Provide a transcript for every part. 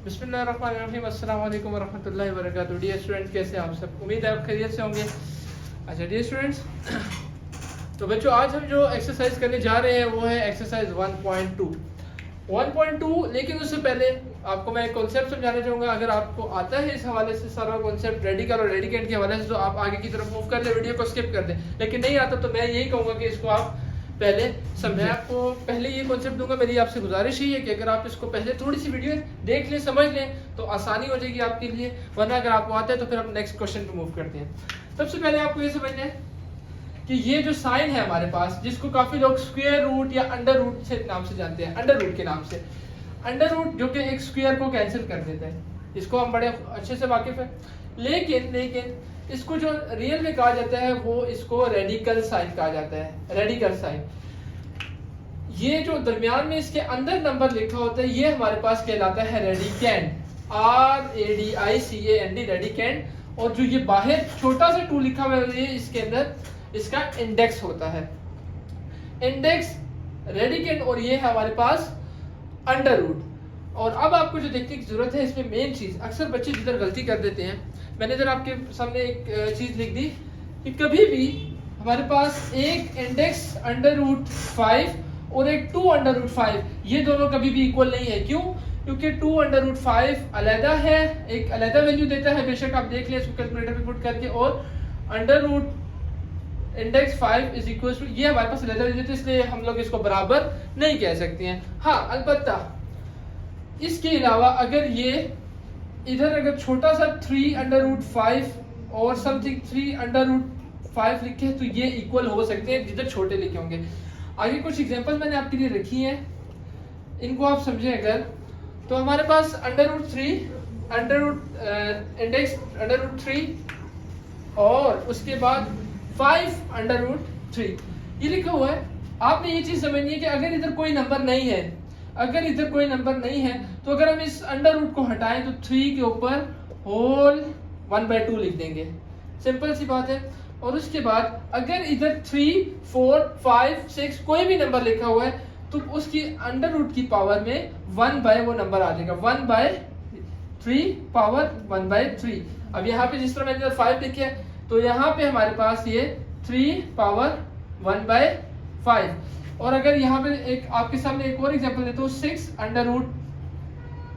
बिस्मिल्लाहिर्रहमानिर्रहीम, अस्सलाम वालेकुम वरहमतुल्लाहि वबरकातुहू। डियर स्टूडेंट्स, कैसे हैं आप सब? उम्मीद है आप खैरियत से होंगे। अच्छा डियर स्टूडेंट्स, तो बच्चों आज हम जो एक्सरसाइज करने जा रहे हैं वो है एक्सरसाइज 1.2। लेकिन उससे पहले आपको मैं एक कॉन्सेप्ट समझाना चाहूँगा। अगर आपको आता है इस हवाले से सारा कॉन्सेप्ट रेडिकल और रेडिकेंट के हवाले से, तो आप आगे की तरफ मूव कर ले, वीडियो को स्किप कर दें। लेकिन नहीं आता तो मैं यही कहूँगा कि इसको आप पहले समझें। आपको पहले ये कॉन्सेप्ट दूंगा, मेरी आपसे गुजारिश ही है कि अगर आप इसको पहले थोड़ी सी वीडियो देख लें, समझ लें, तो आसानी हो जाएगी आपके लिए। वरना अगर आपको आता है तो फिर हम नेक्स्ट क्वेश्चन पे मूव करते हैं। सबसे पहले आपको ये समझना है कि ये जो साइन है हमारे पास, जिसको काफी लोग स्क्वायर रूट या अंडर रूट से नाम से जानते हैं, अंडर रूट के नाम से, अंडर रूट जो कि एक स्क्वायर को कैंसिल कर देता है, इसको हम बड़े अच्छे से वाकिफ है। लेकिन इसको जो रियल में कहा जाता है वो इसको रेडिकल साइन कहा जाता है। रेडिकल साइन, ये जो दरमियान में इसके अंदर नंबर लिखा होता है, ये हमारे पास कहलाता है रेडिकेंड, RADICAND, रेडिकेंड। और जो ये बाहर छोटा सा 2 लिखा हुआ है, इसके अंदर इसका इंडेक्स होता है, इंडेक्स रेडिकेंड। और ये है हमारे पास अंडर रूट। और अब आपको जो देखने की जरूरत है इसमें मेन चीज, अक्सर बच्चे जिधर गलती कर देते हैं, मैंने इधर आपके सामने एक चीज लिख दी कि कभी भी हमारे पास एक इंडेक्स अंडर रूट 5 और एक 2 अंडर रूट 5, ये दोनों कभी भी इक्वल नहीं है। क्यों? क्योंकि 2 अंडर रूट 5 अलहदा है, एक अलहदा वैल्यू देता है, बेशक आप देख लें इसको कैलकुलेटर पे पुट करके। और under root index 5 is equal to, ये हमारे पास अलहदा वैल्यू देते हैं, इसलिए हम लोग इसको बराबर नहीं कह सकते हैं। हाँ, अलबत्ता इसके अलावा अगर ये इधर अगर छोटा सा 3 अंडर रूट 5 और समथिंग 3 अंडर रूट 5 लिखे तो ये इक्वल हो सकते हैं जिधर छोटे लिखे होंगे। आगे कुछ एग्जांपल मैंने आपके लिए रखी हैं, इनको आप समझें। अगर तो हमारे पास under root 3 under root index under root 3 और उसके बाद 5 अंडर रूट 3 ये लिखा हुआ है। आपने ये चीज समझनी है कि अगर इधर कोई नंबर नहीं है, अगर इधर कोई नंबर नहीं है, तो अगर हम इस अंडर रूट को हटाएं तो 3 के ऊपर होल 1/2 लिख देंगे, सिंपल सी बात है। और उसके बाद अगर इधर 3, 4, 5, 6 कोई भी नंबर लिखा हुआ है तो उसकी अंडर रूट की पावर में 1 वो नंबर आ जाएगा, 1/3 पावर 1/3। अब यहाँ पे जिस तरह मैंने इधर 5 लिखे है, तो यहाँ पे हमारे पास ये 3 पावर 1/5। और अगर यहाँ पे एक आपके सामने एक और एग्जांपल देता हूँ, 6 अंडर रूट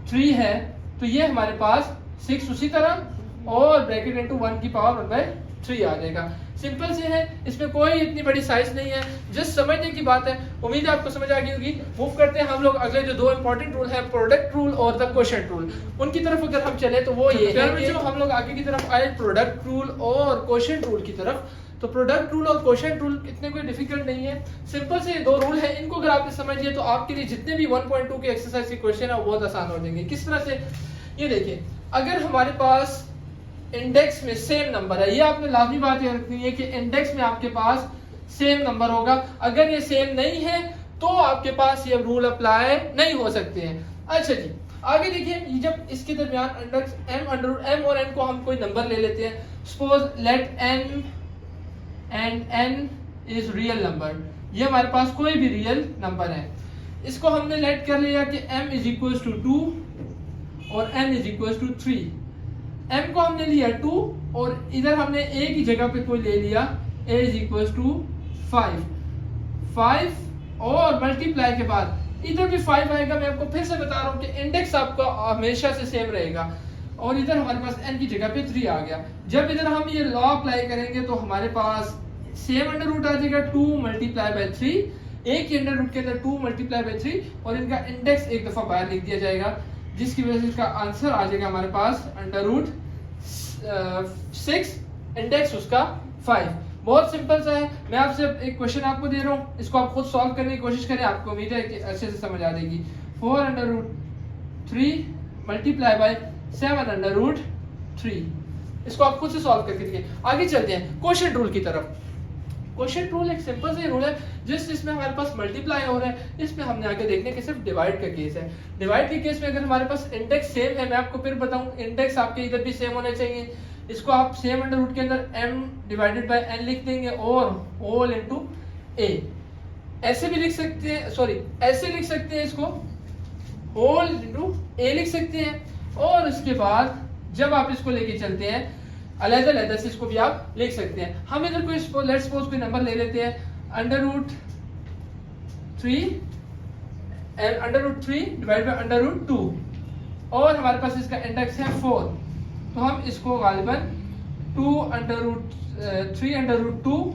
3 है, तो ये हमारे पास 6 उसी तरह और ब्रैकेट इनटू 1 की पावर 1/3 आ जाएगा। सिंपल से है, इसमें कोई इतनी बड़ी साइज नहीं है, जस्ट समझने की बात है। उम्मीद है आपको समझ आ गई होगी। मूव करते हैं हम लोग अगले जो 2 इंपॉर्टेंट रूल है, प्रोडक्ट रूल और द क्वोशिएंट रूल, उनकी तरफ अगर हम चले तो वो ये है कि हम लोग आगे की तरफ आए प्रोडक्ट रूल और क्वोशिएंट रूल की तरफ। तो प्रोडक्ट रूल और क्वोशिएंट रूल इतने कोई डिफिकल्ट नहीं है, सिंपल से 2 रूल है। इनको अगर आपने समझ लिया तो आपके लिए जितने भी 1.2 के एक्सरसाइज के क्वेश्चन है वो बहुत आसान हो जाएंगे। किस तरह से? ये देखिए, अगर हमारे पास इंडेक्स में सेम नंबर है, ये आपने लाजमी बात याद रखनी है कि इंडेक्स में आपके पास सेम नंबर होगा। अगर ये सेम नहीं है तो आपके पास ये रूल अप्लाई नहीं हो सकते हैं। अच्छा जी, आगे देखिए, जब इसके दरमियान इंडेक्स m और n को हम कोई नंबर ले लेते हैं, suppose let n and n is real number, ये हमारे पास कोई भी रियल नंबर है। इसको हमने लेट कर लिया कि m इज इक्वल टू 2 और n is equal to 3। m को हमने लिया 2 और इधर हमने a की जगह पे कोई ले लिया a इज इक्वल टू 5 और मल्टीप्लाई के बाद इधर भी 5 आएगा। मैं आपको फिर से बता रहा हूँ कि इंडेक्स आपका हमेशा से सेम रहेगा। और इधर हमारे पास n की जगह पे 3 आ गया। जब इधर हम ये लॉ अप्लाई करेंगे तो हमारे पास सेम अंडर रूट आ जाएगा 2 मल्टीप्लाई बाय 3, एक ही अंडर रूट के अंदर 2 मल्टीप्लाई बाय 3 और इनका इंडेक्स एक दफा बाहर लिख दिया जाएगा, जिसकी वजह से इसका आंसर आ जाएगा हमारे पास अंडर रूट 6, इंडेक्स उसका 5। बहुत सिंपल सा है। मैं आपसे एक क्वेश्चन आपको दे रहा हूँ, इसको आप खुद सॉल्व करने की कोशिश करें, आपको उम्मीद है कि अच्छे से समझ आ जाएगी। 4 under root 3 multiply by 7 under root 3, इसको आप खुद से सॉल्व करके देखिए। आगे चलते हैं क्वोशिएंट रूल की तरफ। क्वोशिएंट रूल एक सिंपल सा रूल है, जिसमें हमारे पास मल्टीप्लाई हो रहा है, इसमें हमने आगे देखने के सिर्फ डिवाइड का केस है। डिवाइड के केस में अगर हमारे पास इंडेक्स सेम है, मैं आपको फिर बताऊं, इंडेक्स आपके इधर भी सेम होने चाहिए। इसको आप सेम अंडर रूट के अंदर m डिवाइडेड बाय n लिख देंगे और होल इनटू a, ऐसे भी लिख सकते हैं, सॉरी ऐसे लिख सकते हैं, इसको होल इनटू a लिख सकते हैं। और उसके बाद जब आप इसको लेके चलते हैं अलग-अलग से इसको भी आप लिख सकते हैं। हम इधर कोई लेट्स सपोज कोई नंबर ले लेते हैं √3 डिवाइड बाय √2 और हमारे पास इसका इंडेक्स है 4, तो हम इसको गालिबन 2√3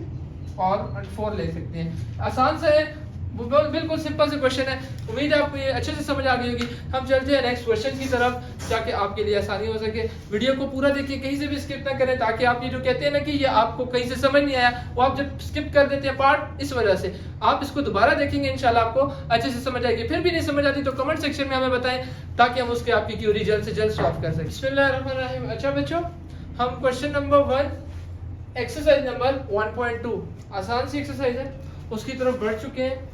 और 4 ले सकते हैं। आसान सा है, बिल्कुल सिंपल से क्वेश्चन है। उम्मीद है आपको ये अच्छे से समझ आ गई होगी। हम चलते हैं नेक्स्ट क्वेश्चन की तरफ ताकि आपके लिए आसानी हो सके। वीडियो को पूरा देखिए, कहीं से भी स्किप ना करें, ताकि आप ये जो कहते हैं ना कि ये आपको कहीं से समझ नहीं आया, वो आप जब स्किप कर देते हैं पार्ट, इस वजह से आप इसको दोबारा देखेंगे, इंशाल्लाह आपको अच्छे से समझ आएगी। फिर भी नहीं समझ आती तो कमेंट सेक्शन में हमें बताएं ताकि हम उसके आपकी क्यूरी जल्द से जल्द सॉल्व कर सकें। बिस्मिल्लाहिर्रहमानिर्रहीम। अच्छा बच्चों, हम क्वेश्चन नंबर 1 एक्सरसाइज नंबर 1.2 आसान सी एक्सरसाइज है, उसकी तरफ बढ़ चुके हैं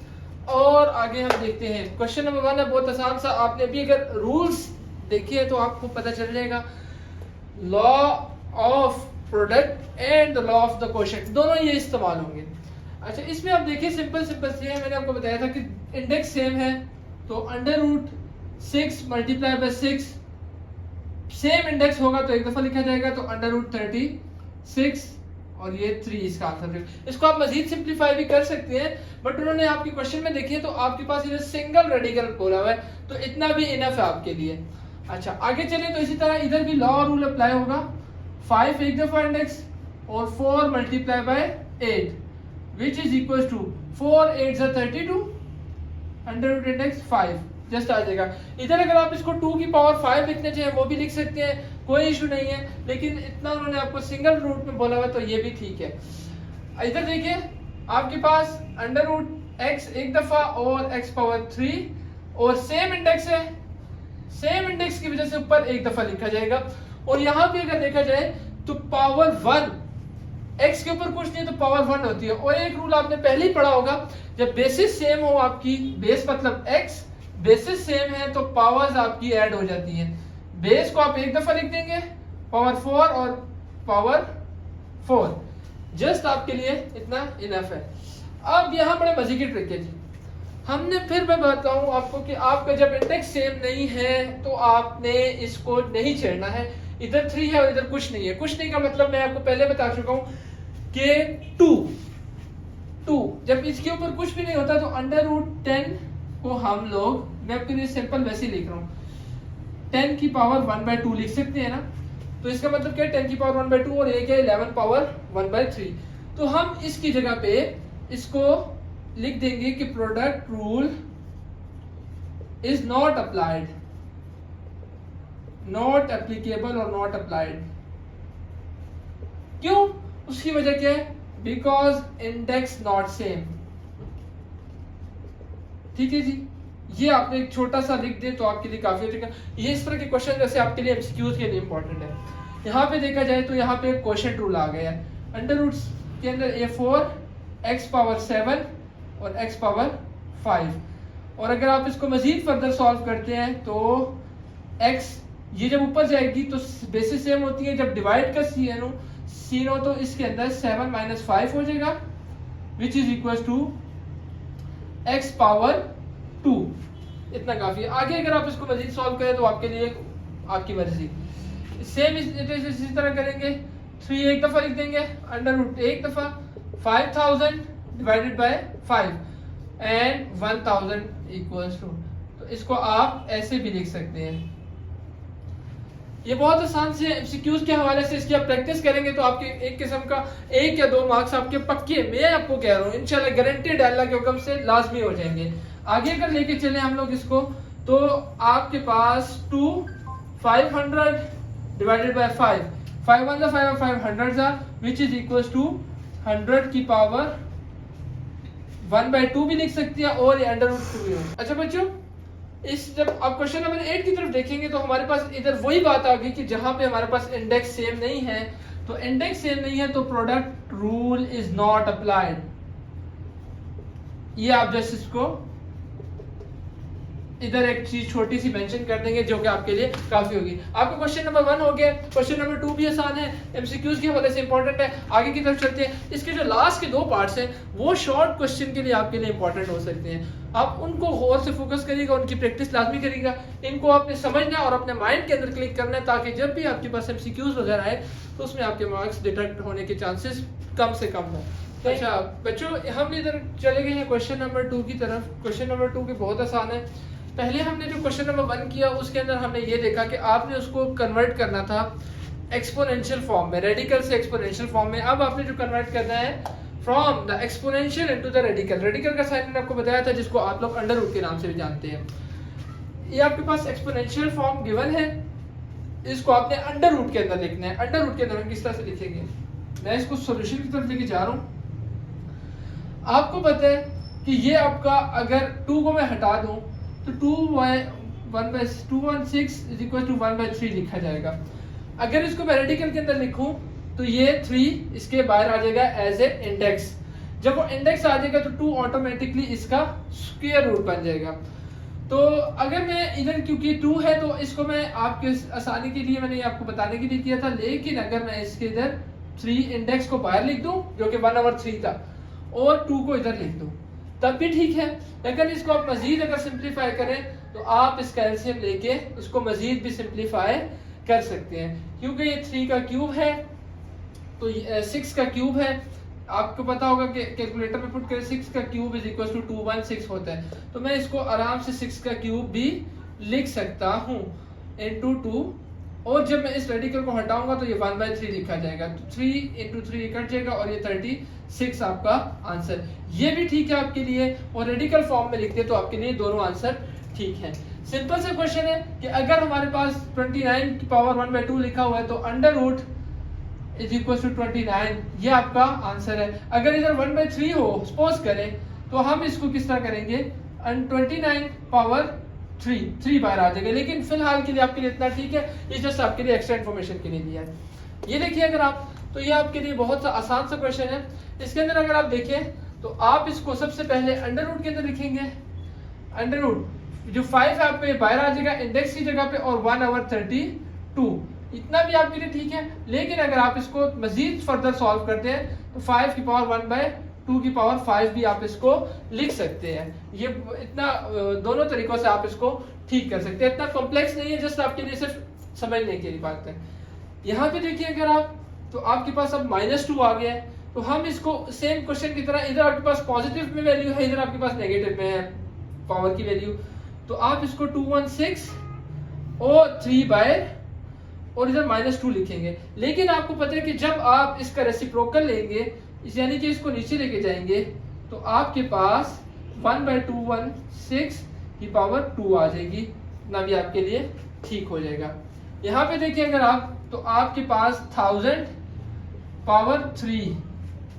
और आगे हम देखते हैं। क्वेश्चन नंबर 1 है बहुत आसान सा। आपने अभी अगर रूल्स देखिए तो आपको पता चल जाएगा। Law of product and the law of the quotient, दोनों ये इस्तेमाल होंगे। अच्छा, इसमें आप देखिए सिंपल से है, मैंने आपको बताया था कि इंडेक्स सेम है, तो √6 मल्टीप्लाई बाय 6 सेम इंडेक्स होगा तो एक दफा लिखा जाएगा, तो √36 और ये 3 इसका आंसर है। इसको आप मजीद सिंप्लीफाई भी कर सकते हैं, बट उन्होंने आपकी क्वेश्चन में देखिए तो आपके पास इधर सिंगल रेडिकल बोला हुआ है, तो इतना भी इनफ है आपके लिए। अच्छा, आगे चलिए तो इसी तरह इधर भी लॉ रूल अप्लाई होगा। 5 एक दफा इंडेक्स और 4 multiply by 8 which is equal to 4 8 32 under index 5 just आ जाएगा। इधर अगर आप इसको 2 की पावर 5 लिखने चाहिए वो भी लिख सकते हैं, कोई इशू नहीं है, लेकिन इतना उन्होंने आपको सिंगल रूट में बोला हुआ तो ये भी ठीक है। इधर देखिए आपके पास √x एक दफा और x पावर 3 और सेम इंडेक्स है, सेम इंडेक्स की वजह से ऊपर एक दफा लिखा जाएगा। और यहां भी अगर देखा जाए तो पावर 1 x के ऊपर कुछ नहीं तो पावर 1 होती है। और एक रूल आपने पहले ही पढ़ा होगा, जब बेसिस सेम हो आपकी, बेस मतलब x, बेसिस सेम है तो पावर्स आपकी ऐड हो जाती हैं। बेस को आप एक दफा लिख देंगे, पावर 4 और पावर 4, जस्ट आपके लिए इतना इनफ है। अब यहाँ बड़े मजे की ट्रिक है जी। हमने फिर मैं बताऊं आपको कि आपका जब इंडेक्स सेम नहीं है तो आपने इसको नहीं छेड़ना है। इधर 3 है और इधर कुछ नहीं है। कुछ नहीं का मतलब मैं आपको पहले बता चुका हूं कि 2 जब इसके ऊपर कुछ भी नहीं होता तो √10 को हम लोग, मैं आपके लिए सिंपल वैसे ही लिख रहा हूं, 10 की पावर 1/2 लिख सकते हैं ना। तो इसका मतलब क्या है, 10 की पावर 1/2 और ये क्या है 11 पावर 1/3। तो हम इसकी जगह पे इसको लिख देंगे कि product rule is not applied, not applicable और नॉट अप्लाइड। क्यों? उसकी वजह क्या है, बिकॉज इंडेक्स नॉट सेम। ठीक है जी, ये आपने एक छोटा सा लिख दे तो आपके लिए काफी हो जाएगा। ये इस तरह के क्वेश्चन जैसे आपके लिए एमसीक्यूज के लिए इंपॉर्टेंट है। यहाँ पे देखा जाए तो यहाँ पे क्वेश्चन रूल आ गया है, अंडर रूट्स के अंदर A4 x पावर 7 और x पावर 5। और अगर आप इसको मजीद फर्दर सॉल्व करते हैं तो x ये जब ऊपर जाएगी तो बेसिस सेम होती है, जब डिवाइड का सीनो तो इसके अंदर 7 - 5 हो जाएगा which is equal to x power 2। इतना काफी है। आगे अगर आप इसको मजीद सॉल्व करें तो आपके लिए आपकी मर्जी। सेम इसी तरह करेंगे, 3 एक दफा लिख देंगे, √1 एक दफा, 5000 divided by 5 and 1000 equals to, तो इसको आप ऐसे भी लिख सकते हैं। ये बहुत आसान से एमसीक्यूज के हवाले से इसकी आप प्रैक्टिस करेंगे तो आपके एक किस्म का 1 या 2 मार्क्स आपके पक्के, मैं आपको कह रहा हूँ इंशाल्लाह गारंटेड, अल्लाह के हुक्म से लाजमी हो जाएंगे। आगे अगर लेके चले हम लोग इसको तो आपके पास 500 डिवाइडेड बाय 5, 5 1 5 और 5 100 विच इज इक्वल्स टू 100 की पावर 1/2 भी लिख सकते हैं और ये √2 भी होगा। अच्छा बच्चों, इस जब आप क्वेश्चन नंबर 8 की तरफ देखेंगे तो हमारे पास इधर वही बात आ गई कि जहां पे हमारे पास इंडेक्स सेम नहीं है, तो इंडेक्स सेम नहीं है तो product rule is not applied. ये आप जस्ट इसको इधर एक चीज छोटी सी मेंशन कर देंगे जो कि आपके लिए काफी होगी। आपका क्वेश्चन नंबर 1 हो गया। क्वेश्चन नंबर 2 भी आसान है, एमसीक्यूज की हवाले से इंपॉर्टेंट है। आगे की तरफ चलते हैं। इसके जो लास्ट के 2 पार्ट्स हैं वो शॉर्ट क्वेश्चन के लिए आपके लिए इंपॉर्टेंट हो सकते हैं। आप उनको गौर से फोकस करिएगा, उनकी प्रैक्टिस लाजमी करिएगा। इनको आपने समझना और अपने माइंड के अंदर क्लिक करना है ताकि जब भी आपके पास एमसीक्यूज वगैरह आए तो उसमें आपके मार्क्स डिटेक्ट होने के चांसेस कम से कम हो। अच्छा बच्चों, हम इधर चले गए हैं क्वेश्चन नंबर 2 की तरफ। क्वेश्चन नंबर 2 भी बहुत आसान है। पहले हमने जो क्वेश्चन नंबर 1 किया उसके अंदर हमने ये देखा कि आपने उसको कन्वर्ट करना था एक्सपोनेंशियल फॉर्म में, रेडिकल से एक्सपोनेंशियल फॉर्म में। अब आपने जो कन्वर्ट करना है from the exponential into the radical. Radical का साइन मैंने आपको बताया था जिसको आप लोग अंडर रूट के नाम से भी जानते हैं। ये आपके पास एक्सपोनेंशियल फॉर्म गिवन है, इसको आपने अंडर रूट के अंदर लिखना है। अंडर रूट के अंदर हम किस तरह से लिखेंगे, मैं इसको सॉल्यूशन की तरफ लेके जा रहा हूँ। आपको पता है कि ये आपका अगर 2 को मैं हटा दूं तो 2/1/216 इज इक्वल टू 1/3 लिखा जाएगा। अगर इसको मैं रेडिकल के अंदर लिखूं तो ये 3 इसके बाहर आ जाएगा एज ए इंडेक्स। जब वो इंडेक्स आ जाएगा तो 2 ऑटोमेटिकली इसका स्क्वायर रूट बन जाएगा। तो अगर मैं इधर क्योंकि 2 है तो इसको मैं आपके आसानी के लिए मैंने आपको बताने के लिए किया था, लेकिन अगर मैं इसके इधर 3 इंडेक्स को बाहर लिख दूं जो कि 1/3 था और 2 को इधर लिख दूं तब भी ठीक है। लेकिन इसको आप मजीद अगर सिंप्लीफाई करें तो आप इसका एलसीएम लेके उसको मजीद भी सिंप्लीफाई कर सकते हैं। क्योंकि ये 3 का क्यूब है तो 6 का क्यूब है। आपको पता होगा कि कैलकुलेटर में पुट करें 6 का क्यूब इज इक्वल टू 216 होता है। तो मैं इसको आराम से 6 का क्यूब भी लिख सकता हूँ इंटू 2, और जब मैं इस रेडिकल को हटाऊंगा तो ये 1/3 लिखा जाएगा। तो 3 इंटू 3 कट जाएगा और ये 36 आपका आंसर। ये भी ठीक है आपके लिए, और रेडिकल फॉर्म में लिखते तो आपके लिए दोनों आंसर ठीक है। सिंपल सा क्वेश्चन है कि अगर हमारे पास 29 की पावर 1/2 लिखा हुआ है तो under root is equal to 29, ये आपका आंसर है। अगर इधर 1/3 हो सपोज करें तो हम इसको किस तरह करेंगे, 29 पावर 3 बाहर आ जाएगा। लेकिन फिलहाल के लिए आपके लिए इतना ठीक है, ये जस्ट आपके लिए एक्स्ट्रा इन्फॉर्मेशन के लिए दिया है। ये देखिए अगर आप, तो ये आपके लिए बहुत सा आसान सा क्वेश्चन है। इसके अंदर अगर आप देखें तो आप इसको सबसे पहले अंडर रूट के अंदर लिखेंगे। अंडर रूट जो 5 है आप पे बाहर आ जाएगा इंडेक्स की जगह पे, और 1/32 इतना भी आपके लिए ठीक है। लेकिन अगर आप इसको मजीद फर्दर सॉल्व करते हैं तो 5 की पावर 1/2 की पावर 5 भी आप इसको लिख सकते हैं। ये इतना दोनों तरीकों से आप इसको ठीक कर सकते हैं, इतना कॉम्प्लेक्स नहीं है, जस्ट आपके लिए सिर्फ समझने के लिए बात है। यहाँ पे देखिए अगर आप, तो आपके पास अब -2 आ गया है, तो हम इसको सेम क्वेश्चन की तरह, इधर आपके पास पॉजिटिव में वैल्यू है, इधर आपके पास नेगेटिव में है पावर की वैल्यू, तो आप इसको 216 और 3 और इधर -2 लिखेंगे। लेकिन आपको पता है कि जब आप इसका रेसिप्रोकल लेंगे, यानी कि इसको नीचे लेके जाएंगे, तो आपके पास 1/216 की पावर 2 आ जाएगी, ना भी आपके लिए ठीक हो जाएगा। यहाँ पे देखिए अगर आप, तो आपके पास 1000 पावर 3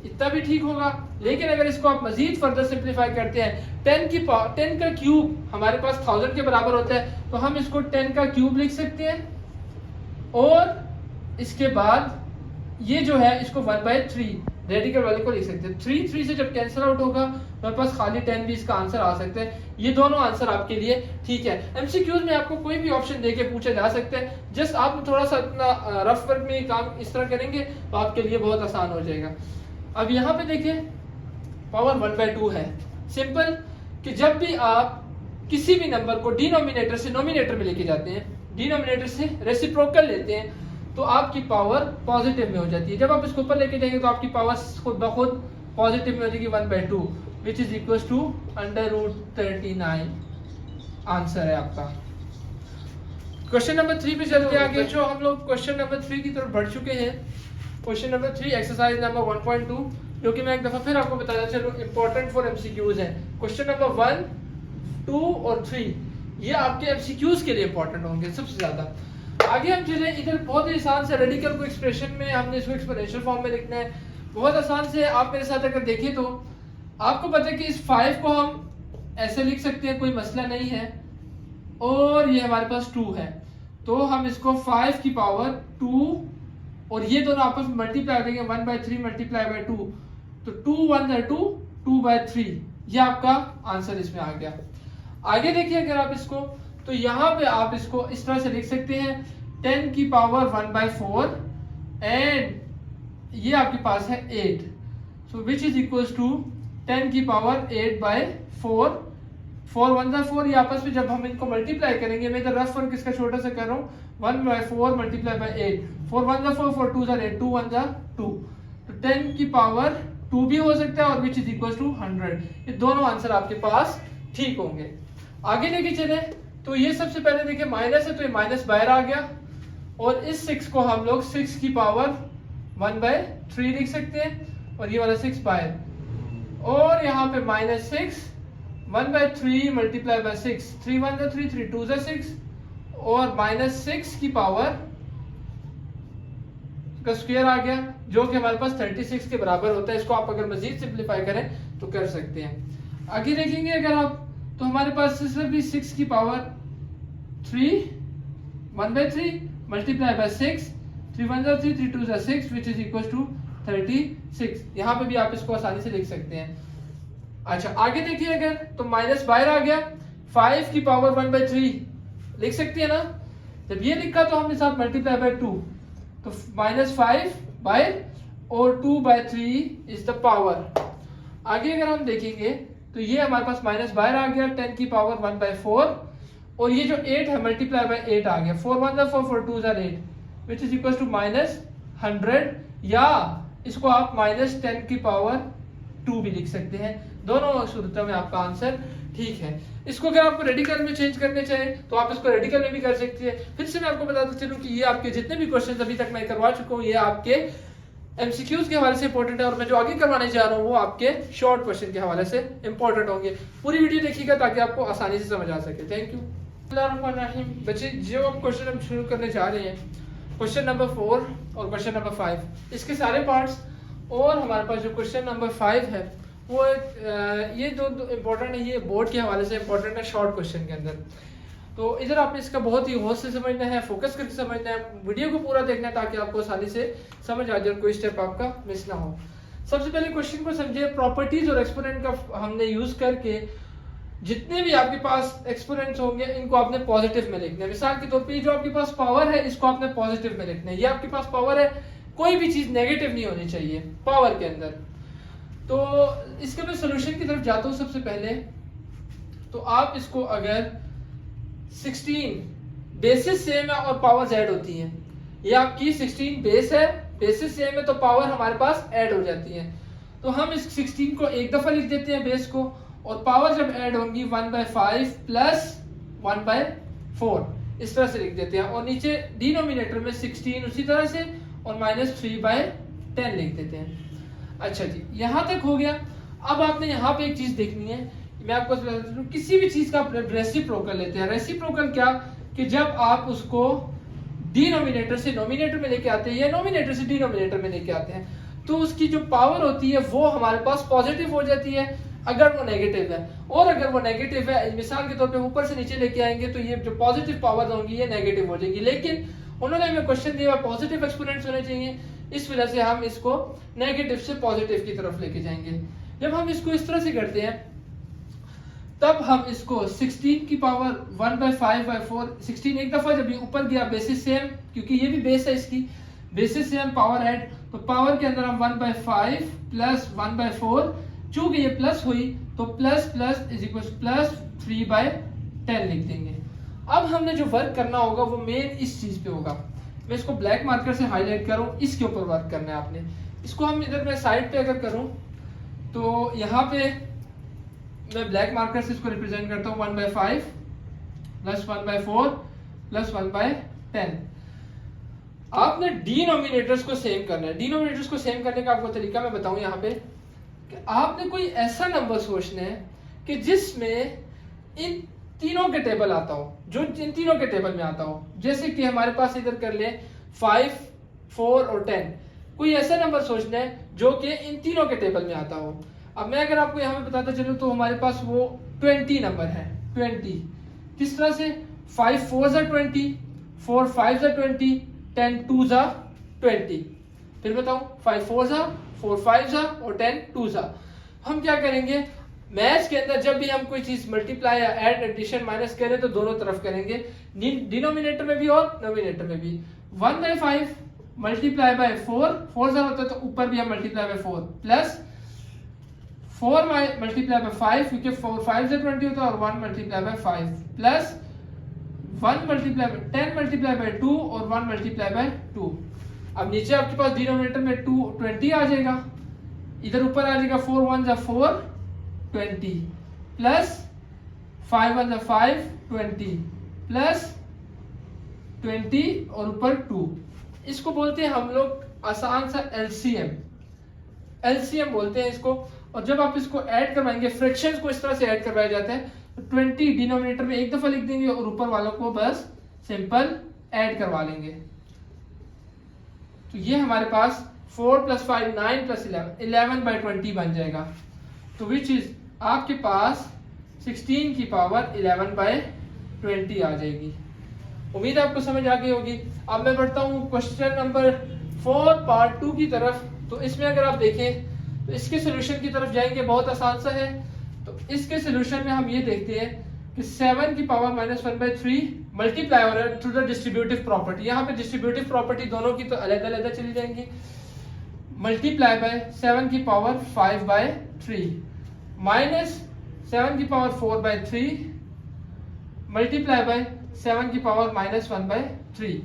इतना भी ठीक होगा। लेकिन अगर इसको आप मजीद फर्दर सिंप्लीफाई करते हैं, 10 का क्यूब हमारे पास 1000 के बराबर होता है, तो हम इसको 10 का क्यूब लिख सकते हैं, और इसके बाद ये जो है इसको 1/3 रेडिकल वाले को लिख सकते हैं। 3 से जब कैंसिल आउट होगा हमारे पास खाली 10 भी इसका आंसर आ सकता है। ये दोनों आंसर आपके लिए ठीक है। एमसीक्यूज में आपको कोई भी ऑप्शन देके पूछा जा सकता है, जस्ट आप थोड़ा सा अपना रफ वर्क में काम इस तरह करेंगे तो आपके लिए बहुत आसान हो जाएगा। अब यहाँ पे देखिए पावर 1/2 है। सिंपल कि जब भी आप किसी भी नंबर को डिनोमिनेटर से नोमिनेटर में लेके जाते हैं, डिनोमिनेटर से रेसिप्रोकल लेते हैं, तो आपकी पावर पॉजिटिव में हो जाती है। जब आप इसको ऊपर लेके जाएंगे तो आपकी पावर खुद ब खुद पॉजिटिव में हो जाएगी 1/2, which is equal to √39 answer है आपका। क्वेश्चन नंबर 3 पे चलते हैं आगे। जो हम लोग क्वेश्चन नंबर 3 की तरफ बढ़ चुके हैं। क्वेश्चन नंबर 3 एक्सरसाइज नंबर 1.2, जो कि मैं एक दफा फिर आपको बताना चलूं इंपॉर्टेंट फॉर एमसीक्यूज है। क्वेश्चन नंबर 1, 2 और 3 ये आपके एमसीक्यूज के लिए इंपॉर्टेंट होंगे सबसे ज्यादा। आगे हम चले, इधर बहुत ही आसान से रेडिकल को एक्सप्रेशन में हमने इसको एक्सपोनेंशियल फॉर्म में लिखना है। बहुत आसान से आप मेरे साथ अगर देखें तो आपको पता है कि इस 5 को हम ऐसे लिख सकते हैं, कोई मसला नहीं है, और ये हमारे पास 2 है, तो हम इसको 5 की पावर 2 और ये दोनों आपस में मल्टीप्लाई करेंगे 1/3 मल्टीप्लाई बाय 2, तो 2 1 2 2/3 ये आपका आंसर इसमें आ गया। आगे देखिए अगर आप इसको, तो यहाँ पे आप इसको इस तरह से लिख सकते हैं 10 की पावर 1/4 एंड ये आपके पास है 8, सो विच इज इक्वल्स टू 10 की पावर 8/4, 4 1 4, ये आपस में जब हम इनको मल्टीप्लाई करेंगे, मैं इधर रफ वर्क इसका छोटा सा कर रहा हूँ, 1/4 मल्टीप्लाई बाय 8, 4 1 4, 4 2 8, 2 1 2, तो 10 की पावर 2 भी हो सकता है और विच इज इक्वल टू 100। ये दोनों आंसर आपके पास ठीक होंगे। आगे लेके चले, तो ये सबसे पहले देखिए माइनस है, तो ये माइनस बाहर आ गया, और इस 6 को हम लोग 6 की पावर 1/3 लिख सकते हैं, और ये वाला 6 बाहर, और यहाँ पे -6 1/3 मल्टीप्लाई बाय 6, 3 1 3, 3 2 6, और -6 की पावर का स्क्वायर आ गया, जो कि हमारे पास 36 के बराबर होता है। इसको आप अगर मजीद सिंप्लीफाई करें तो कर सकते हैं। आगे देखेंगे अगर आप, तो हमारे पास सिर्फ भी 6 की power 3 1/3 multiply by 6, 3 1 3, 3 2 6, which is equal to 36। यहाँ पे भी आप इसको आसानी से लिख सकते हैं। अच्छा आगे देखिए अगर, तो माइनस बाहर आ गया, 5 की पावर 1/3 लिख सकते हैं ना। जब ये लिखा तो हमने साथ मल्टीप्लाई बाय 2, तो -5 बाय और 2/3 इज द पावर। आगे अगर हम देखेंगे तो ये हमारे पास माइनस बाहर आ गया, 10 की पावर 1/4, और ये जो 8 है मल्टीप्लाई बाय 8 आ गया, 4 1 4, 4 2 8, विच इज इक्वल टू -100, या इसको आप -10 की पावर 2 भी लिख सकते हैं। दोनों सूरतों में आपका आंसर ठीक है। इसको अगर आपको रेडिकल में चेंज करने चाहे तो आप इसको रेडिकल में भी कर सकते हैं। फिर से मैं आपको बताता चलूं कि ये आपके जितने भी क्वेश्चन अभी तक मैं करवा चुका हूँ, ये आपके एमसीक्यूज के हवाले से इंपॉर्टेंट है, और मैं जो आगे करवाने जा रहा हूँ वो आपके शॉर्ट क्वेश्चन के हवाले से इंपॉर्टेंट होंगे। पूरी वीडियो देखिएगा ताकि आपको आसानी से समझ आ सके। Thank you. बच्चे जो हम क्वेश्चन हम शुरू करने जा रहे हैं, क्वेश्चन नंबर 4 और क्वेश्चन नंबर 5, इसके सारे पार्ट्स, और हमारे पास जो क्वेश्चन नंबर 5 है वो ये दो इंपॉर्टेंट है, ये बोर्ड के हवाले से इंपॉर्टेंट है शॉर्ट क्वेश्चन के अंदर। तो इधर आपने इसका बहुत ही होश से समझना है, फोकस करके समझना है, वीडियो को पूरा देखना है ताकि आपको आसानी से समझ आ जाए, कोई स्टेप आपका मिस ना हो। सबसे पहले क्वेश्चन को समझिए, प्रॉपर्टीज और एक्सपोनेंट का हमने यूज करके जितने भी आपके पास एक्सपोनेंट्स होंगे इनको आपने पॉजिटिव में लिखना है। मिसाल के तौर पे जो आपके पास पावर है इसको आपने पॉजिटिव में लिखना है। ये आपके पास पावर है, कोई भी चीज नेगेटिव नहीं होनी चाहिए पावर के अंदर। तो इसके मैं सोल्यूशन की तरफ जाता हूं। सबसे पहले तो आप इसको अगर 16 बेसिस सेम है और पावर ऐड होती है, ये आपकी 16 बेस है, बेसिस सेम है तो पावर हमारे पास ऐड हो जाती है। तो हम इस 16 को एक दफा लिख देते हैं बेस को, और पावर जब ऐड होंगी 1/5 प्लस 1/4 इस तरह से लिख देते हैं, और नीचे डिनोमिनेटर में 16 उसी तरह से और -3/10 लिख देते हैं। अच्छा जी, यहां तक हो गया। अब आपने यहाँ पे एक चीज देखनी है, मैं आपको बताता हूं, किसी भी चीज का रेसिप्रोकल लेते हैं। रेसिप्रोकल क्या, कि जब आप उसको डिनोमिनेटर से नोमिनेटर में लेके आते हैं या नोमिनेटर से डिनोमिनेटर में लेके आते हैं, तो उसकी जो पावर होती है वो हमारे पास पॉजिटिव हो जाती है अगर वो नेगेटिव है, और अगर वो नेगेटिव है, मिसाल के तौर पे ऊपर से नीचे लेके आएंगे तो ये जो पॉजिटिव पावर होंगी ये नेगेटिव हो जाएगी। लेकिन उन्होंने हमें क्वेश्चन दिया पॉजिटिव एक्सपोनेंट्स होने चाहिए, इस वजह से हम इसको नेगेटिव से पॉजिटिव की तरफ लेके जाएंगे। जब हम इसको इस तरह से करते हैं तब हम इसको 16 की पावर 1/5/4, 16 एक दफा जब ये ऊपर गया बेसिस सेम, क्योंकि ये भी बेस है इसकी, बेसिस सेम पावर ऐड, तो पावर के अंदर हम 1/5 प्लस 1/4, चूंकि ये प्लस हुई तो plus plus is equal plus 3/10 लिख देंगे। अब हमने जो वर्क करना होगा वो मेन इस चीज पे होगा। मैं इसको ब्लैक मार्कर से हाईलाइट करूं, इसके ऊपर वर्क करना है आपने। इसको हम इधर मैं साइड पे अगर करूं तो यहाँ पे मैं ब्लैक मार्कर से इसको रिप्रेजेंट करता हूँ 1/5 प्लस 1/4 प्लस 1/10। आपने डिनोमिनेटर्स को सेम करना है। डिनोमिनेटर्स को सेम करने का आपको तरीका मैं बताऊं यहाँ पे, कि आपने कोई ऐसा नंबर सोचना है कि जिसमें इन तीनों के टेबल आता हो, जो इन तीनों के टेबल में आता हो। जैसे कि हमारे पास इधर कर ले 5, 4 और 10, कोई ऐसा नंबर सोचना है जो कि इन तीनों के टेबल में आता हो। अब मैं अगर आपको यहाँ पे बताता चलूं तो हमारे पास वो 20 नंबर है। 20 किस तरह से, 5 4 20, 4 5 20, 10 2 20। फिर बताऊं 5 4 4 5 और 10 2। हम क्या करेंगे, मैथ्स के अंदर जब भी हम कोई चीज मल्टीप्लाई या ऐड एडिशन माइनस करें तो दोनों तरफ करेंगे, डिनोमिनेटर में भी और नोमिनेटर में भी। 1/5 मल्टीप्लाई बाय 4, 4 ज़रा होता है तो ऊपर भी हम multiply by 4 plus 4 multiply bye 5 क्योंकि 4 5 से 20 होता है और 1 multiply bye 5 plus 1 multiply bye 10 multiply by 2 और 1 मल्टीप्लाई बाय 2। अब नीचे आपके पास डिनोमिनेटर में 20 आ जाएगा, इधर ऊपर आ जाएगा 4 1 जा 4 20 प्लस 5 1 जा 5 20 प्लस 20 और ऊपर 2। इसको बोलते हैं हम लोग आसान सा एलसीएम, एलसीएम बोलते हैं इसको। और जब आप इसको ऐड करवाएंगे, फ्रैक्शंस को इस तरह से ऐड करवाए जाते हैं, तो 20 डिनोमिनेटर में एक दफा लिख देंगे और ऊपर वालों को बस सिंपल ऐड करवा लेंगे। तो ये हमारे पास 4 + 5 9 + 11/20 बन जाएगा। तो विच इज आपके पास 16 की पावर 11/20 आ जाएगी। उम्मीद है आपको समझ आ गई होगी। अब मैं बढ़ता हूँ क्वेश्चन नंबर 4 पार्ट 2 की तरफ। तो इसमें अगर आप देखें तो इसके सोल्यूशन की तरफ जाएंगे, बहुत आसान सा है। तो इसके सोल्यूशन में हम ये देखते हैं कि 7 की पावर -1/3 मल्टीप्लाई हो रहा है थ्रू द डिस्ट्रीब्यूटिव प्रॉपर्टी। यहाँ पे डिस्ट्रीब्यूटिव प्रॉपर्टी दोनों की तो अलग अलग चली जाएंगी। मल्टीप्लाई बाय 7 की पावर 5/3 माइनस 7 की पावर 4/3 मल्टीप्लाई बाय 7 की पावर -1/3।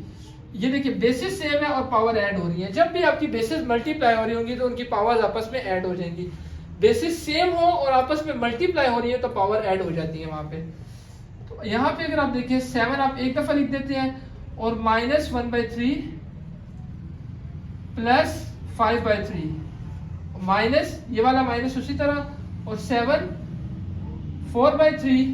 ये देखिए बेसिस सेम है और पावर ऐड हो रही है। जब भी आपकी बेसिस मल्टीप्लाई हो रही होंगी तो उनकी पावर्स आपस में ऐड हो जाएंगी। बेसिस सेम हो और आपस में मल्टीप्लाई हो रही है तो पावर ऐड हो जाती है वहां पे। तो यहाँ पे अगर आप देखिए 7 आप एक दफा लिख देते हैं और -1/3 प्लस 5/3 माइनस ये वाला माइनस उसी तरह और 7 4/3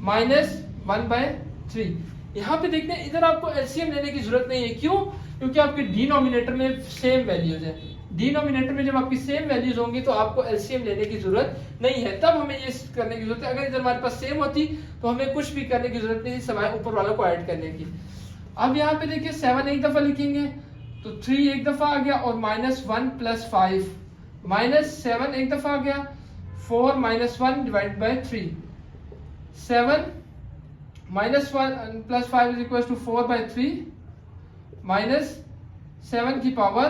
-1/3। यहाँ पे देखते हैं इधर आपको एलसीएम लेने की जरूरत नहीं है। क्यों? क्योंकि आपके डिनोमिनेटर में सेम वैल्यूज है। डिनोमिनेटर में जब आपकी सेम वैल्यूज होंगी तो आपको एलसीएम लेने की जरूरत नहीं है, तब हमें ये करने की जरूरत है। अगर इधर हमारे पास सेम होती तो हमें कुछ भी करने की जरूरत नहीं थी सिवाय ऊपर वालों को ऐड करने की। अब यहाँ पे देखिए 7 एक दफा लिखेंगे तो 3 एक दफा आ गया और -1 + 5 -7 एक दफा आ गया 4 -1 डिवाइड बाय 3 7 -1 + 5 = 4/3 -7 की पावर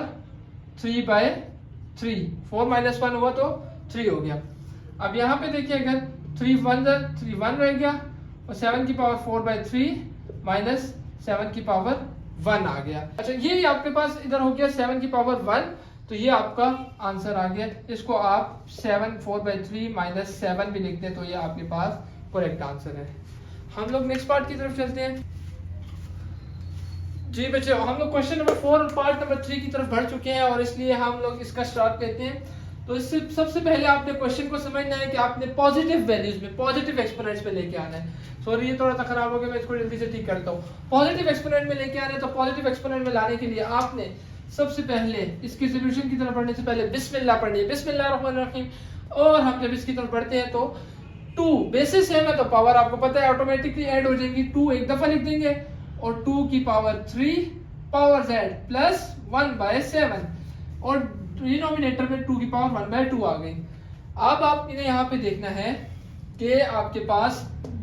3/3 4 - 1 हुआ तो 3 हो गया। अब यहाँ पे देखिए अगर 3 1 रह गया और 7 की पावर 4/3 -7 की पावर 1 आ गया। अच्छा ये आपके पास इधर हो गया 7 की पावर 1, तो ये आपका आंसर आ गया। इसको आप 7 4/3 -7 भी लिख दें तो ये आपके पास करेक्ट आंसर है। हम लोग नेक्स्ट पार्ट की तरफ चलते हैं। जी बच्चों हम लोग क्वेश्चन नंबर 4 और पार्ट नंबर 3 की तरफ बढ़ चुके हैं और इसलिए हम लोग इसका स्टार्ट करते हैं। तो इससे सबसे पहले आपने क्वेश्चन को समझना है कि आपने पॉजिटिव वैल्यूज में पॉजिटिव एक्सपोनेंट्स में लेके आना है। सॉरी ये थोड़ा सा खराब हो गया, मैं इसको जल्दी से ठीक करता हूँ। पॉजिटिव एक्सपोनेंट में लेके आना है तो पॉजिटिव एक्सपोनेंट में लाने के लिए आपने सबसे पहले इसके सोल्यूशन की तरफ बढ़ने से पहले बिस्मिल्लाह पढ़नी है, बिस्मिल्लाहिर्रहमानिर्रहीम। और हम जब इसकी तरफ बढ़ते हैं तो 2 बेसिस सेम है तो पावर आपको पता है ऑटोमेटिकली ऐड हो जाएगी। 2 एक दफा लिख देंगे और 2 की पावर 3 पावर z प्लस 1/7 और डिनोमिनेटर में 2 की पावर 1/2 आ गई। अब आपने यहाँ पे देखना है कि आपके पास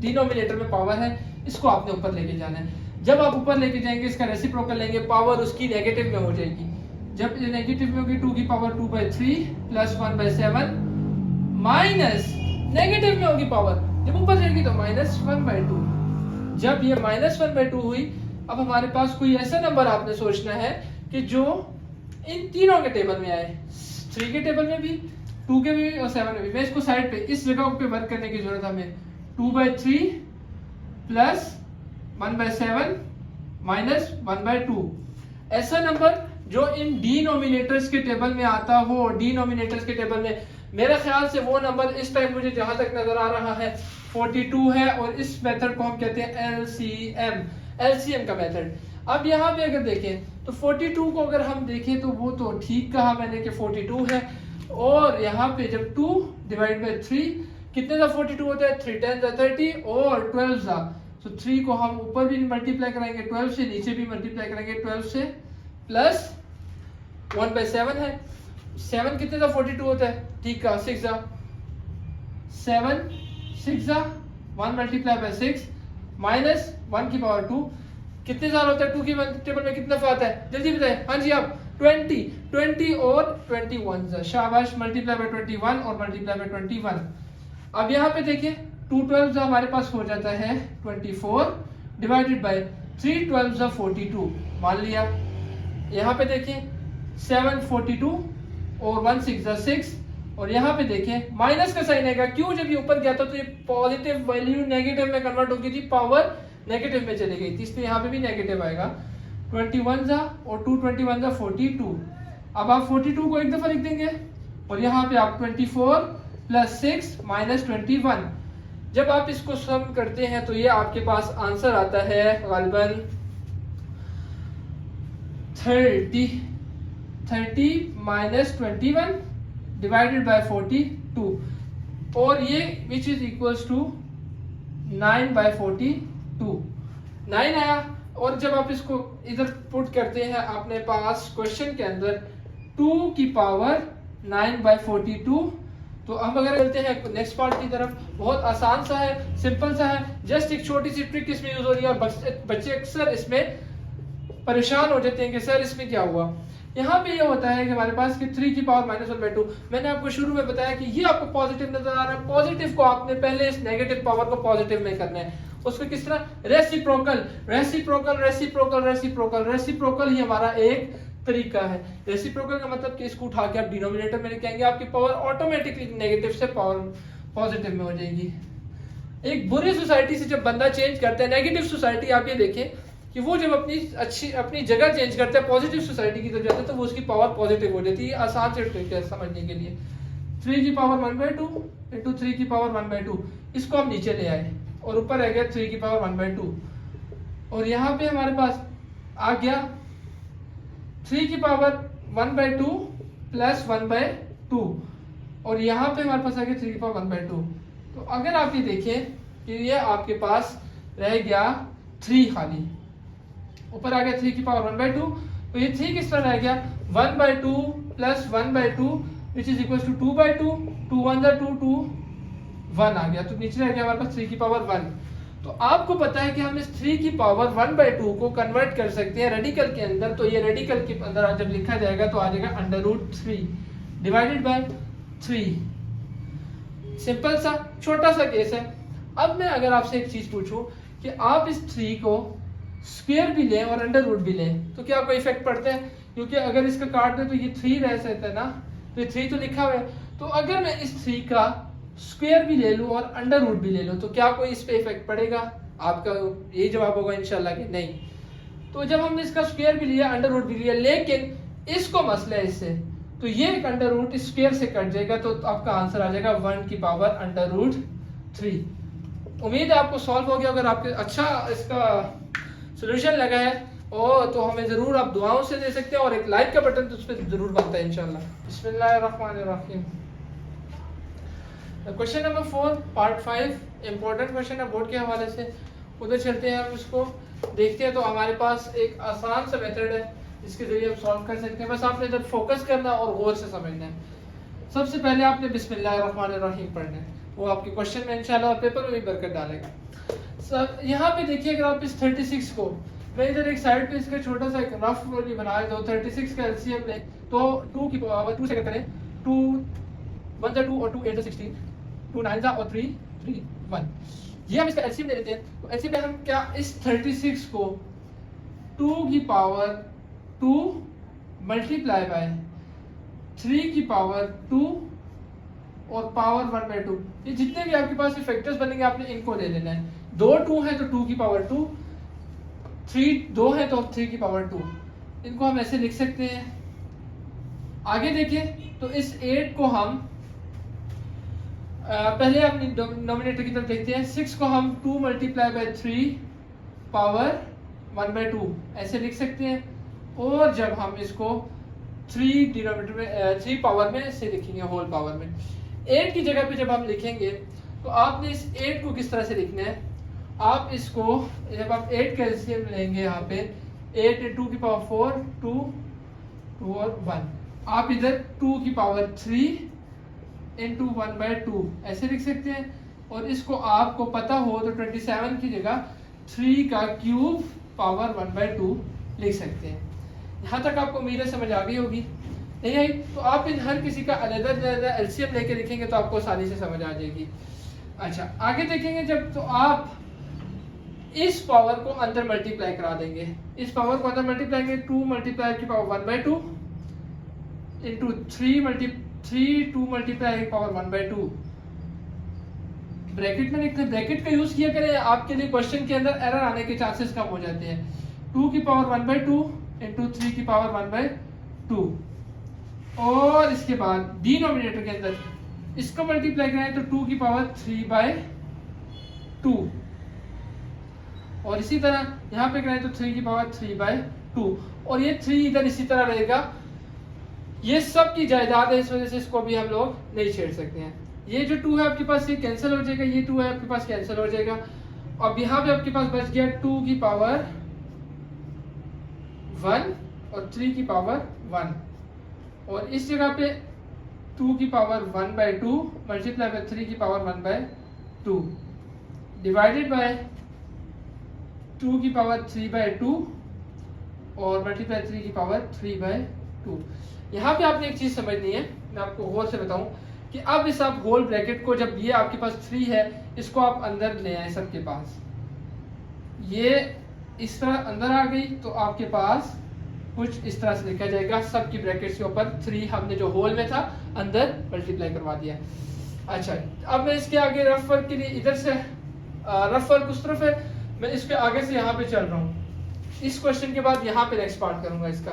डिनोमिनेटर में पावर है, इसको आपने ऊपर लेके जाना है। जब आप ऊपर लेके जाएंगे इसका रेसिप्रोकल लेंगे, पावर उसकी नेगेटिव में हो जाएगी। जब ये नेगेटिव में होगी 2 की पावर 2/3 प्लस 1/7 माइनस नेगेटिव में होगी पावर, जब ऊपर जाएगी तो -1/2। जब ये -1/2 हुई, अब हमारे पास कोई ऐसा नंबर आपने सोचना है कि जो इन तीनों के टेबल में आए, 3 के टेबल में भी, 2 के भी और 7 में भी। मैं इसको साइड पे इस जगह पे वर्क करने की जरूरत है हमें। 2/3 प्लस 1/7 -1/2 ऐसा नंबर जो इन डिनोमिनेटर्स के टेबल में आता हो। डिनोमिनेटर्स के टेबल में मेरे ख्याल से वो नंबर इस टाइम मुझे जहां तक नजर आ रहा है 42 है और इस मेथड को हम कहते हैं एलसीएम का मेथड। अब यहाँ पे अगर देखें तो 42 को अगर हम देखें तो वो तो ठीक कहा मैंने कि 42 है। और यहाँ पे जब 2 डिवाइड बाय 3 कितने का 42 होता है, 3 10 30 और 12 जा। तो 3 को हम ऊपर भी मल्टीप्लाई कराएंगे 12 से, नीचे भी मल्टीप्लाई करेंगे 12 से, प्लस 1/7 है। 7 कितने का 42 होता है, ठीक का 6 जा 7 6 1 मल्टीप्लाई बाय 6 माइनस 1 की पावर 2 कितने साल होता है 2 की टेबल में कितना आता है जल्दी बताएं। हाँ जी आप 20 और 21 शाबाश मल्टीप्लाई बाय 21 और मल्टीप्लाई बाय 21। अब यहाँ पे देखिए 2 12 हमारे पास हो जाता है 24 डिवाइडेड बाय 3 12 42 मान लिया। यहाँ पे देखिए 7 42 और 1 6 6 और यहाँ पे देखें माइनस का साइन आएगा क्यों जब ये ऊपर गया था तो ये पॉजिटिव वैल्यू नेगेटिव में कन्वर्ट हो गई थी पावर नेगेटिव में चली गई थी इसलिए यहाँ पे भी नेगेटिव आएगा 21 और 2 21 42। अब आप 42 को एक दफा लिख देंगे और यहाँ पे आप 24 प्लस 6 माइनस 21 जब आप इसको सम करते हैं तो ये आपके पास आंसर आता है गालिबन 30 माइनस 21 डिवाइडेड बाय 42 और ये which is equals to 9 by 42 9 आया। और जब आप इसको इधर पुट करते हैं अपने पास क्वेश्चन के अंदर 2 की पावर 9 बाय 42 तो हम अगर चलते हैं नेक्स्ट पार्ट की तरफ। बहुत आसान सा है सिंपल सा है जस्ट एक छोटी सी ट्रिक इसमें यूज हो रही है और बच्चे अक्सर इसमें परेशान हो जाते हैं कि सर इसमें क्या हुआ। यहाँ पे ये होता है कि हमारे पास कि 3 की पावर -1/2 मैंने आपको शुरू में बताया कि ये आपको पॉजिटिव नजर आ रहा है। पॉजिटिव को आपने पहले इस नेगेटिव पावर को पॉजिटिव में करना है। उसको किस तरह reciprocal reciprocal reciprocal reciprocal reciprocal ही हमारा एक तरीका है। रेसिप्रोकल का मतलब कि इसको उठा के आप डिनोमिनेटर में लेके आएंगे आपकी पावर ऑटोमेटिकली नेगेटिव से पावर पॉजिटिव में हो जाएगी। एक बुरी सोसाइटी से जब बंदा चेंज करता है नेगेटिव सोसाइटी आप ये देखें कि वो जब अपनी जगह चेंज करता है पॉजिटिव सोसाइटी की तरफ जाता है तो वो उसकी पावर पॉजिटिव हो जाती है। आसान से ट्रिक है समझने के लिए। 3 की पावर 1/2 इंटू 3 की पावर 1/2 इसको हम नीचे ले आए और ऊपर आ गया 3 की पावर 1/2 और यहाँ पे हमारे पास आ गया 3 की पावर 1/2 प्लस 1/2 और यहाँ पे हमारे पास आ गया 3 की पावर 1/2। तो अगर आप ये देखें कि ये आपके पास रह गया 3 खाली ऊपर आ गया 3 की पावर 1/2 तो ये 3 किस तरह रह गया 1/2 plus 1/2 which is equal to 2/2 2 1 2 2 1 आ गया तो नीचे रह गया हमारे पास 3 की पावर 1। तो आपको पता है कि हम इस 3 की पावर 1/2 को कन्वर्ट कर सकते हैं रेडिकल के अंदर। तो ये रेडिकल के अंदर जब लिखा जाएगा तो आ जाएगा √3 डिवाइडेड बाय 3। सिंपल सा छोटा सा केस है। अब मैं अगर आपसे एक चीज पूछूं कि आप इस 3 को स्क्वायर भी लें और अंडर रूट भी लें तो क्या कोई इफेक्ट पड़ता है क्योंकि अगर इसका काट दें तो ये 3 रह सकता है ना तो ये 3 तो लिखा हुआ है। तो अगर मैं इस 3 का स्क्वायर भी ले लूं और अंडर रूट भी ले लूं तो क्या कोई इस पे इफेक्ट पड़ेगा। आपका यही जवाब होगा इंशाल्लाह कि नहीं। तो जब हमने इसका स्क्वायर भी लिया अंडर रूट भी लिया लेकिन इसको मसला है इससे तो ये एक अंडर रूट स्क्वायर से कट जाएगा तो आपका आंसर आ जाएगा 1 की पावर √3। उम्मीद है आपको सॉल्व हो गया। अगर आपके अच्छा इसका सोल्यूशन लगा है और तो हमें जरूर आप दुआओं से दे सकते हैं और एक लाइक का बटन तो उस पर जरूर बनता है इंशाल्लाह। बिस्मिल्लाहिर्रहमानिर्रहीम। Question number 4 part 5 important question है बोर्ड के हवाले से। उधर चलते हैं हम उसको देखते हैं। तो हमारे पास एक आसान सा मेथड है जिसके जरिए हम सॉल्व कर सकते हैं। बस आपने इधर फोकस करना और गौर से समझना है। सबसे पहले आपने बिस्मिल्लाहिर्रहमानिर्रहीम पढ़ना है वो आपके क्वेश्चन में इंशाल्लाह पेपर में भी बरकत डालेगा। सर यहाँ पे देखिए अगर आप इस 36 को मैं इधर एक साइड पे इसका छोटा सा एक रफ भी बना दो 36 का एलसीएम ले तो 2 की पावर 2 से करें 2 1 2 और 2 8 16 2 9 और 3 3 1 ये हम इसका एलसीएम ले लेते हैं। तो एलसीएम में हम क्या इस 36 को 2 की पावर 2 मल्टीप्लाई बाय 3 की पावर 2 और पावर 1/2 ये जितने भी आपके पास फैक्टर्स बनेंगे आपने इनको ले लेना है। 2 2 है तो 2 की पावर 2 3 2 है तो 3 की पावर 2 इनको हम ऐसे लिख सकते हैं। आगे देखिए तो इस 8 को हम पहले अपनी डिनोमिनेटर की तरफ देखते हैं। 6 को हम 2 मल्टीप्लाई बाय 3 पावर 1/2 ऐसे लिख सकते हैं। और जब हम इसको 3 डिनोमिनेटर में 3 पावर में ऐसे लिखेंगे होल पावर में 8 की जगह पे जब हम लिखेंगे तो आपने इस 8 को किस तरह से लिखना है। आप इसको जब आप 8 का एलसीएम लेंगे यहाँ पे 8 2 की पावर 4 2 2 और 1 आप इधर 2 की पावर 3 इंटू 1/2 ऐसे लिख सकते हैं। और इसको आपको पता हो तो 27 की जगह 3 का क्यूब पावर 1/2 लिख सकते हैं। यहाँ तक आपको उम्मीद है समझ आ गई होगी। नहीं आई तो आप इन हर किसी का अलग-अलग एलसीएम लेके लिखेंगे तो आपको आसानी से समझ आ जाएगी। अच्छा आगे देखेंगे जब तो आप इस पावर को अंदर मल्टीप्लाई करा देंगे, इस पावर को अंदर मल्टीप्लाई करेंगे 2 मल्टीप्लाई की पावर 1/2 इंटू 2 मल्टीप्लाई की पावर 1/2 ब्रैकेट में लिखते हैं। ब्रैकेट का यूज किया करें, आपके लिए क्वेश्चन के अंदर एरर आने के चांसेस कम हो जाते हैं। 2 की पावर 1/2 इंटू 3 की पावर 1/2 और इसके बाद डिनोमिनेटर के अंदर इसको मल्टीप्लाई करें तो 2 की पावर 3/2 और इसी तरह यहाँ पे करें तो 3 की पावर 3/2 और ये 3 इधर इसी तरह रहेगा। ये सब की जायदाद है, इस वजह से इसको भी हम लोग नहीं छेड़ सकते हैं। ये जो 2 है आपके पास ये कैंसिल हो जाएगा, ये 2 है आपके पास कैंसिल हो जाएगा। अब यहाँ पे आपके पास बच गया 2 की पावर 1 और 3 की पावर 1 और इस जगह पे 2 की पावर 1/2 मल्टीप्लाई बाय 3 की पावर 1/2 डिवाइडेड बाय 2 की पावर 3/2 और मल्टीप्लाई 3 की पावर 3/2। यहाँ पे आपने एक चीज समझनी है, मैं आपको गौर से बताऊं कि अब इस आप होल ब्रैकेट को जब ये आपके पास 3 है इसको आप अंदर ले आए सबके पास, ये इस तरह अंदर आ गई तो आपके पास कुछ इस तरह से लिखा जाएगा सबकी ब्रैकेट्स के ऊपर 3 हमने जो होल में था अंदर मल्टीप्लाई करवा दिया। अच्छा अब मैं इसके आगे रफ वर्क के लिए इधर से रफ वर्क उस तरफ है, मैं इसके आगे से यहाँ पे चल रहा हूँ। इस क्वेश्चन के बाद यहाँ पे नेक्स्ट पार्ट करूंगा इसका।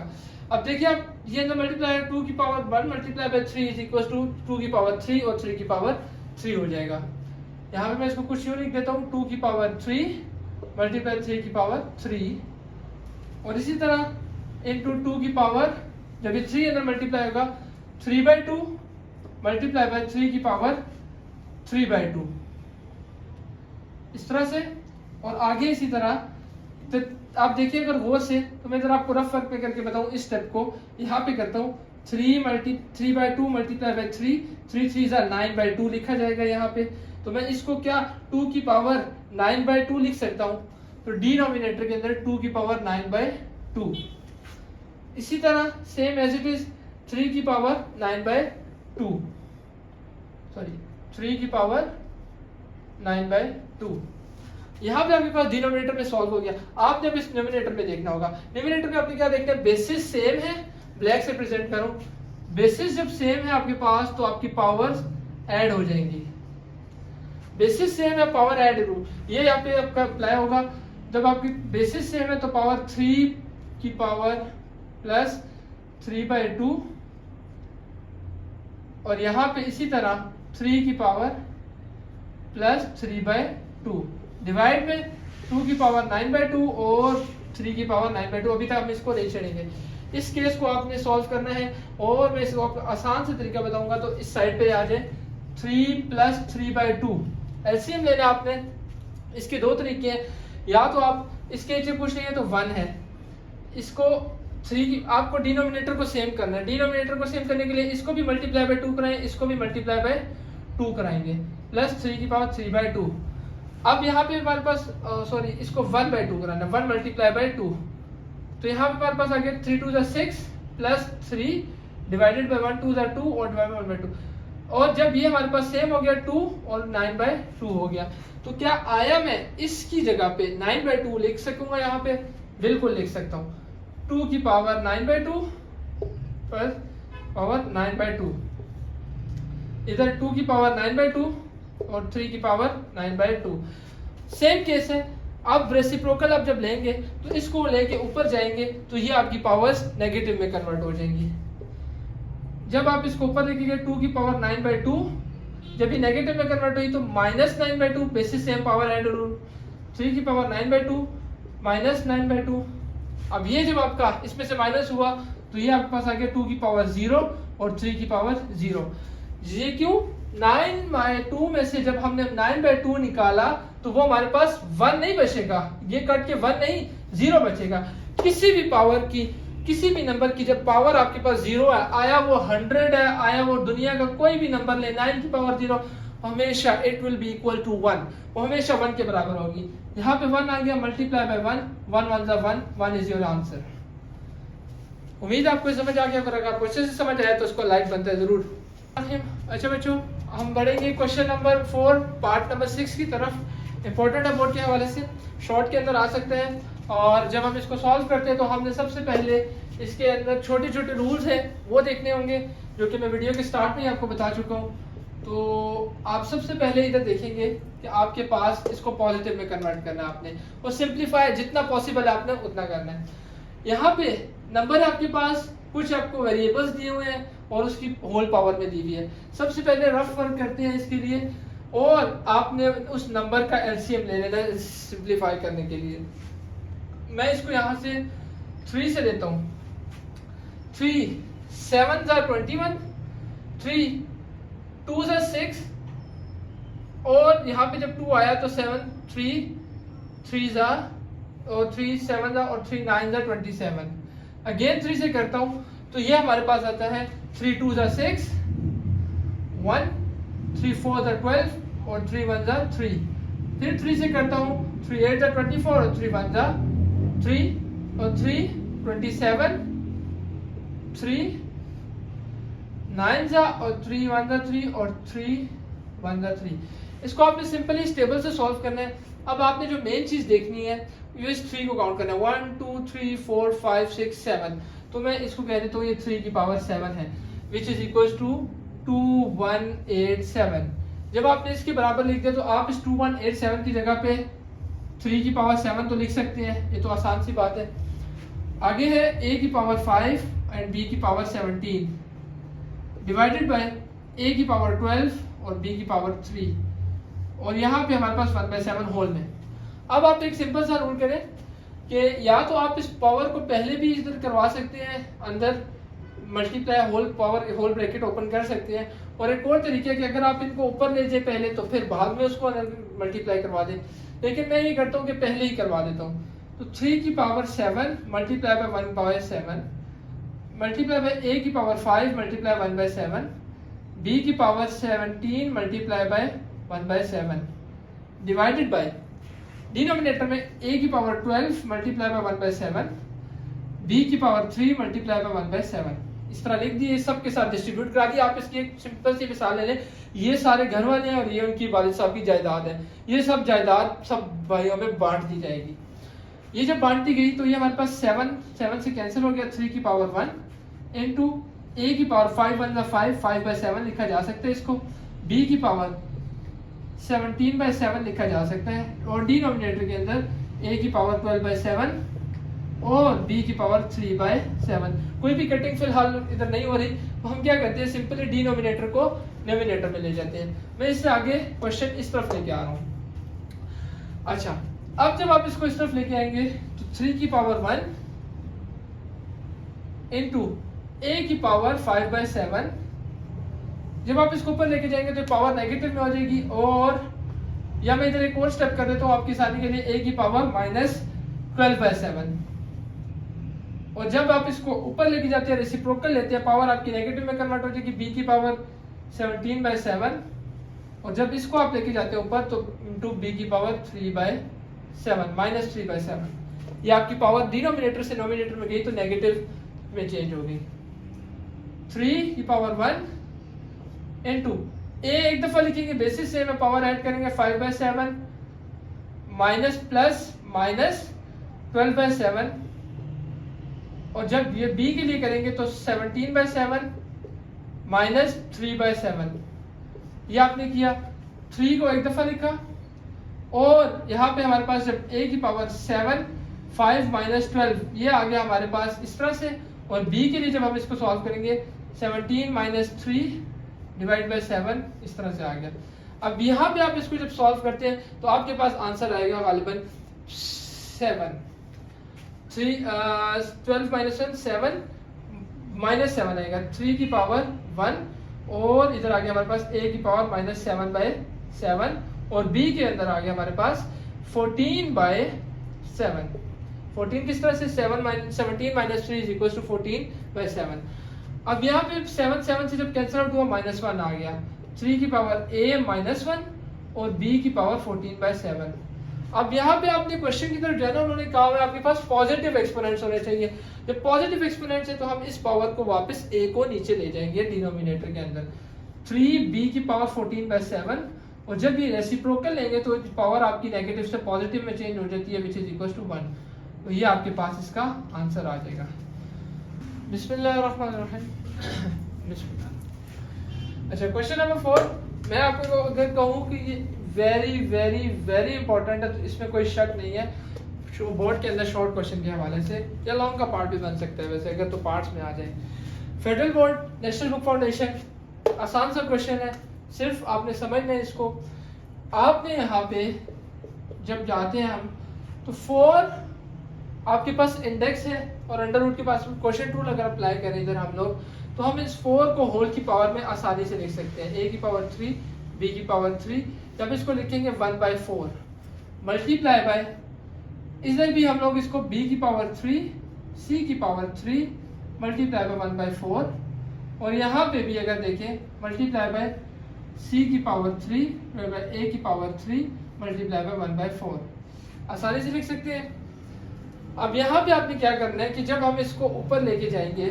अब देखिए आप ये अंदर मल्टीप्लाई 2 की power 1 multiply by 3 is equal to 2 की पावर 3 और 3 की पावर 3 हो जाएगा। यहाँ पे मैं इसको कुछ यूं लिख देता हूँ 2 की पावर 3 मल्टीप्लाई 3 की पावर 3 और इसी तरह इंटू 2 की पावर जब ये 3 अंदर मल्टीप्लाई होगा 3/2 मल्टीप्लाई बाय 3 की पावर 3/2 इस तरह से। और आगे इसी तरह तो आप देखिए अगर गौर से तो मैं जरा आपको रफ वर्क पे करके बताऊं इस स्टेप को। यहाँ पे करता हूँ 3/2 मल्टीप्लाई बाय 3 3 9/2 लिखा जाएगा यहाँ पे। तो मैं इसको क्या 2 की पावर 9/2 लिख सकता हूँ, तो डिनोमिनेटर के अंदर 2 की पावर 9/2। इसी तरह सेम एज इट इज 3 की पावर 9/2 सॉरी 3 की पावर 9/2। यहाँ पे आपके पास डिनोमिनेटर में सॉल्व हो गया। आपने अब इस न्यूमरेटर में देखना होगा, न्यूमरेटर में आपने क्या देखना है, बेसिस सेम है, ब्लैक से प्रेजेंट करो। बेसिस जब सेम है आपके पास तो आपकी पावर्स ऐड हो जाएंगी। बेसिस सेम है पावर ऐड रूल, ये यहाँ पे आपका अप्लाई होगा। जब आपकी बेसिस सेम है तो पावर 3 की पावर प्लस 3/2 और यहाँ पे इसी तरह 3 की पावर प्लस 3/2 डिवाइड में 2 की पावर 9/2 और 3 की पावर 9/2। अभी तक हम इसको नहीं छेड़ेंगे। इस केस को आपने सॉल्व करना है और मैं इसको आपको आसान से तरीका बताऊंगा। तो इस साइड पे आ जाए 3 प्लस 3/2 एलसीएम लेना आपने। इसके दो तरीके हैं, या तो आप इसके नीचे पूछ रही है तो 1 है, इसको 3 की आपको डिनोमिनेटर को सेम करना है। डिनोमिनेटर को सेम करने के लिए इसको भी मल्टीप्लाई बाय 2 कराएं, इसको भी मल्टीप्लाई बाय 2 कराएंगे प्लस 3 की पावर 3/2। अब यहाँ पे हमारे पास सॉरी इसको 1/2 कराना, 1 मल्टीप्लाई बाय 2। तो यहाँ पे हमारे पास आ गया 3 2 6 प्लस 3 डिवाइडेड बाय 1 2 2 और डिवाइडेड बाय 1/2। और जब ये हमारे पास सेम हो गया 2 और 9/2 हो गया, तो क्या आया मैं इसकी जगह पे 9/2 लिख सकूंगा? यहाँ पे बिल्कुल लिख सकता हूँ। 2 की पावर 9/2 प्लस पावर 9/2, इधर 2 की पावर 9/2 और 3 की पावर 9/2। सेम केस है। अब रेसिप्रोकल आप जब लेंगे तो इसको लेके ऊपर जाएंगे तो ये आपकी पावर्स नेगेटिव में कन्वर्ट हो जाएंगी। जब आप इसको ऊपर लेके 2 की पावर 9/2, जब ये नेगेटिव में कन्वर्ट हुई तो minus 9/2 basis same power and rule, 3 की पावर 9/2 माइनस 9/2। अब ये जब आपका इसमें से माइनस हुआ तो ये आपके पास आ गया 2 की पावर 0 और 3 की पावर 0। ये क्यों? 9/2 में से जब हमने 9/2 निकाला तो वो हमारे पास 1 नहीं बचेगा, ये कट के 1 नहीं 0 बचेगा। किसी भी पावर की किसी भी नंबर की जब पावर आपके पास 0 है, आया वो 100 है, आया वो दुनिया का कोई भी नंबर ले, 9 की पावर 0, हमेशा it will be equal to 1, वो हमेशा 1 के बराबर होगी। यहाँ पे 1 आ गया, मल्टीप्लाई बाय 1, 1 1 जा 1, 1 इज योर आंसर। उम्मीद आपको समझ आ गया। अगर आपको अच्छे से समझ आया तो उसको लाइक बनता है जरूर। अच्छा बच्चों, हम बढ़ेंगे क्वेश्चन नंबर 4 पार्ट नंबर 6 की तरफ। इंपॉर्टेंट है बोर्ड के हवाले से, शॉर्ट के अंदर आ सकते हैं, और जब हम इसको सॉल्व करते हैं तो हमने सबसे पहले इसके अंदर छोटे छोटे रूल्स हैं वो देखने होंगे, जो कि मैं वीडियो के स्टार्ट में ही आपको बता चुका हूँ। तो आप सबसे पहले इधर देखेंगे कि आपके पास इसको पॉजिटिव में कन्वर्ट करना है आपने, और सिंप्लीफाई जितना पॉसिबल है आपने उतना करना है। यहाँ पे नंबर आपके पास कुछ आपको वेरिएबल्स दिए हुए हैं और उसकी होल पावर में दी हुई है। सबसे पहले रफ वर्क करते हैं इसके लिए, और आपने उस नंबर का एलसीएम ले लेना है सिंप्लीफाई करने के लिए। मैं इसको यहाँ से 3 से लेता हूँ। 3 7 जा 21, 3 2 जा 6, और यहाँ पे जब 2 आया तो 7 3 3 जा, और 3 7 जा, और 3 9 जा 27। अगेन 3 से करता हूँ तो ये हमारे पास आता है 3 2 जा 6, 1 3 4 जा 12, और 3 1 जा 3। फिर 3 से करता हूँ 3 8 जा 24, और 3 1 जा 3, और 3 27, 3 9 जा, और 3 1 जा 3, और 3 1 जा 3। इसको आपने सिंपली इस टेबल से सॉल्व करना है। अब आपने जो मेन चीज देखनी है ये इस 3 को काउंट करना है, 1 2 3 4 5 6 7। तो मैं इसको कह देता हूँ ये 3 की पावर 7 है, विच इज इक्वल टू 2187। जब आपने इसके बराबर लिख दिया तो आप इस 2187 की जगह पे 3 की पावर 7 तो लिख सकते हैं, ये तो आसान सी बात है। आगे है a की पावर 5 एंड b की पावर 17 डिवाइडेड बाय a की पावर 12 और b की पावर 3, और यहाँ पे हमारे पास 1/7 होल में। अब आप एक सिंपल सा रूल करें कि या तो आप इस पावर को पहले भी इधर करवा सकते हैं, अंदर multiply whole power whole bracket open कर सकते हैं, और एक और तरीका है कि अगर आप इनको ऊपर ले जाए पहले तो फिर बाद में उसको मल्टीप्लाई करवा दें, लेकिन मैं ये करता हूँ कि पहले ही करवा देता हूँ। तो 3 की power 7 multiply by 1/7 multiply by a की पावर 5 मल्टीप्लाई 1/7, b की power 17 multiply by 1/7 divided by denominator में a की पावर 12 मल्टीप्लाई बाय 1/7, b की पावर 3 मल्टीप्लाई बाय 1/7। इस तरह लिख दिए, सब के साथ डिस्ट्रीब्यूट करा दिया। आप इसकी एक सिंपल सी मिसाल ले लें, ये सारे घर वाले हैं और ये उनकी वालिद साहब की जायदाद है, ये सब जायदाद सब भाइयों में बांट दी जाएगी। ये जब बांट दी गई तो ये हमारे पास 7 से कैंसिल हो गया, 3 की पावर 1 इंटू a की पावर 5 1 जा 5, 5/7 लिखा जा सकता है इसको, b की पावर 17/7 लिखा जा सकता है, और डिनोमिनेटर के अंदर a की पावर 12/7 और b की पावर 3/7। कोई भी कटिंग फिलहाल इधर नहीं हो रही, तो हम क्या करते हैं सिंपली डिनोमिनेटर को नोमिनेटर में ले जाते हैं। मैं इससे आगे क्वेश्चन इस तरफ लेके आ रहा हूँ। अच्छा, अब जब आप इसको इस तरफ लेके आएंगे तो 3 की पावर 1 इंटू a की पावर 5/7, जब आप इसको ऊपर लेके जाएंगे तो पावर नेगेटिव में हो जाएगी, और या मैं इधर एक और स्टेप कर देता हूँ आपकी आसानी के लिए, a की पावर -12/7, और जब आप इसको ऊपर लेके जाते हैं रेसिप्रोकल लेते हैं, पावर आपकी नेगेटिव में कन्वर्ट हो जाएगी, b की पावर 17/7, और जब इसको आप लेके जाते हैं ऊपर तो इंटू b की पावर 3/7 -3/7। ये आपकी पावर डिनोमिनेटर से नोमिनेटर में गई तो नेगेटिव में चेंज हो गई। 3 की पावर 1 इंटू a एक दफा लिखेंगे बेसिस से, में पावर ऐड करेंगे 5/7 माइनस प्लस माइनस 12/7, और जब ये b के लिए करेंगे तो 17/7 माइनस 3/7। ये आपने किया, 3 को एक दफा लिखा, और यहाँ पे हमारे पास जब a की पावर 7 5 माइनस 12 ये आ गया हमारे पास इस तरह से, और b के लिए जब हम इसको सॉल्व करेंगे 17 माइनस 3 डिवाइड बाय 7 इस तरह से आ गया। अब यहाँ पे आप इसको जब सॉल्व करते हैं तो आपके पास आंसर आएगा गालिबन 7। 12 माइनस 1 7 माइनस 7 आएगा, 3 की पावर 1, और इधर आ गया हमारे पास a की पावर -7/7, और b के अंदर आ गया हमारे पास 14/7। 14 किस तरह से 17 माइनस 3 इज इक्वल टू 14/7। अब यहाँ पे 7 से जब कैंसिल आउट हुआ -1 आ गया, 3 की पावर a -1 और b की पावर 14/7। अब यहाँ पे आपने क्वेश्चन की तरफ जाना, उन्होंने कहा है आपके पास पॉजिटिव एक्सपोनेंट्स होने चाहिए। जब पॉजिटिव एक्सपोनेंट्स है तो हम इस पावर को वापस a को नीचे ले जाएंगे डिनोमिनेटर के अंदर, 3b की पावर 14/7, और जब ये रेसिप्रोकल लेंगे तो पावर आपकी नेगेटिव से पॉजिटिव में चेंज हो जाती है, विच इज इक्वल टू 1। तो ये आपके पास इसका आंसर आ जाएगा। बिस्मिल्लाहिर्रहमानिर्रहीम। बिस्मिल्लाह। अच्छा, क्वेश्चन नंबर 4, मैं आपको अगर कहूँ कि ये वेरी वेरी वेरी इंपॉर्टेंट है तो इसमें कोई शक नहीं है, बोर्ड के अंदर शॉर्ट क्वेश्चन के हवाले से या लॉन्ग का पार्ट भी बन सकता है वैसे अगर तो पार्ट्स में आ जाए। Federal board national book foundation, आसान सा क्वेश्चन है, सिर्फ आपने समझना है इसको। आपने यहाँ पे जब जाते हैं हम तो 4 आपके पास इंडेक्स है और अंडर रूट के पास क्वेश्चन रूल अगर अप्लाई करें इधर हम लोग, तो हम इस 4 को होल की पावर में आसानी से लिख सकते हैं, a की पावर 3, b की पावर 3। जब इसको लिखेंगे 1/4 मल्टीप्लाई बाय, इधर भी हम लोग इसको b की पावर 3, c की पावर 3 मल्टीप्लाई बाय 1/4, और यहाँ पे भी अगर देखें मल्टीप्लाई बाय c की पावर 3 बाय a की पावर 3 मल्टीप्लाई बाय 1/4, आसानी से लिख सकते हैं। अब यहाँ पे आपने क्या करना है कि जब हम इसको ऊपर लेके जाएंगे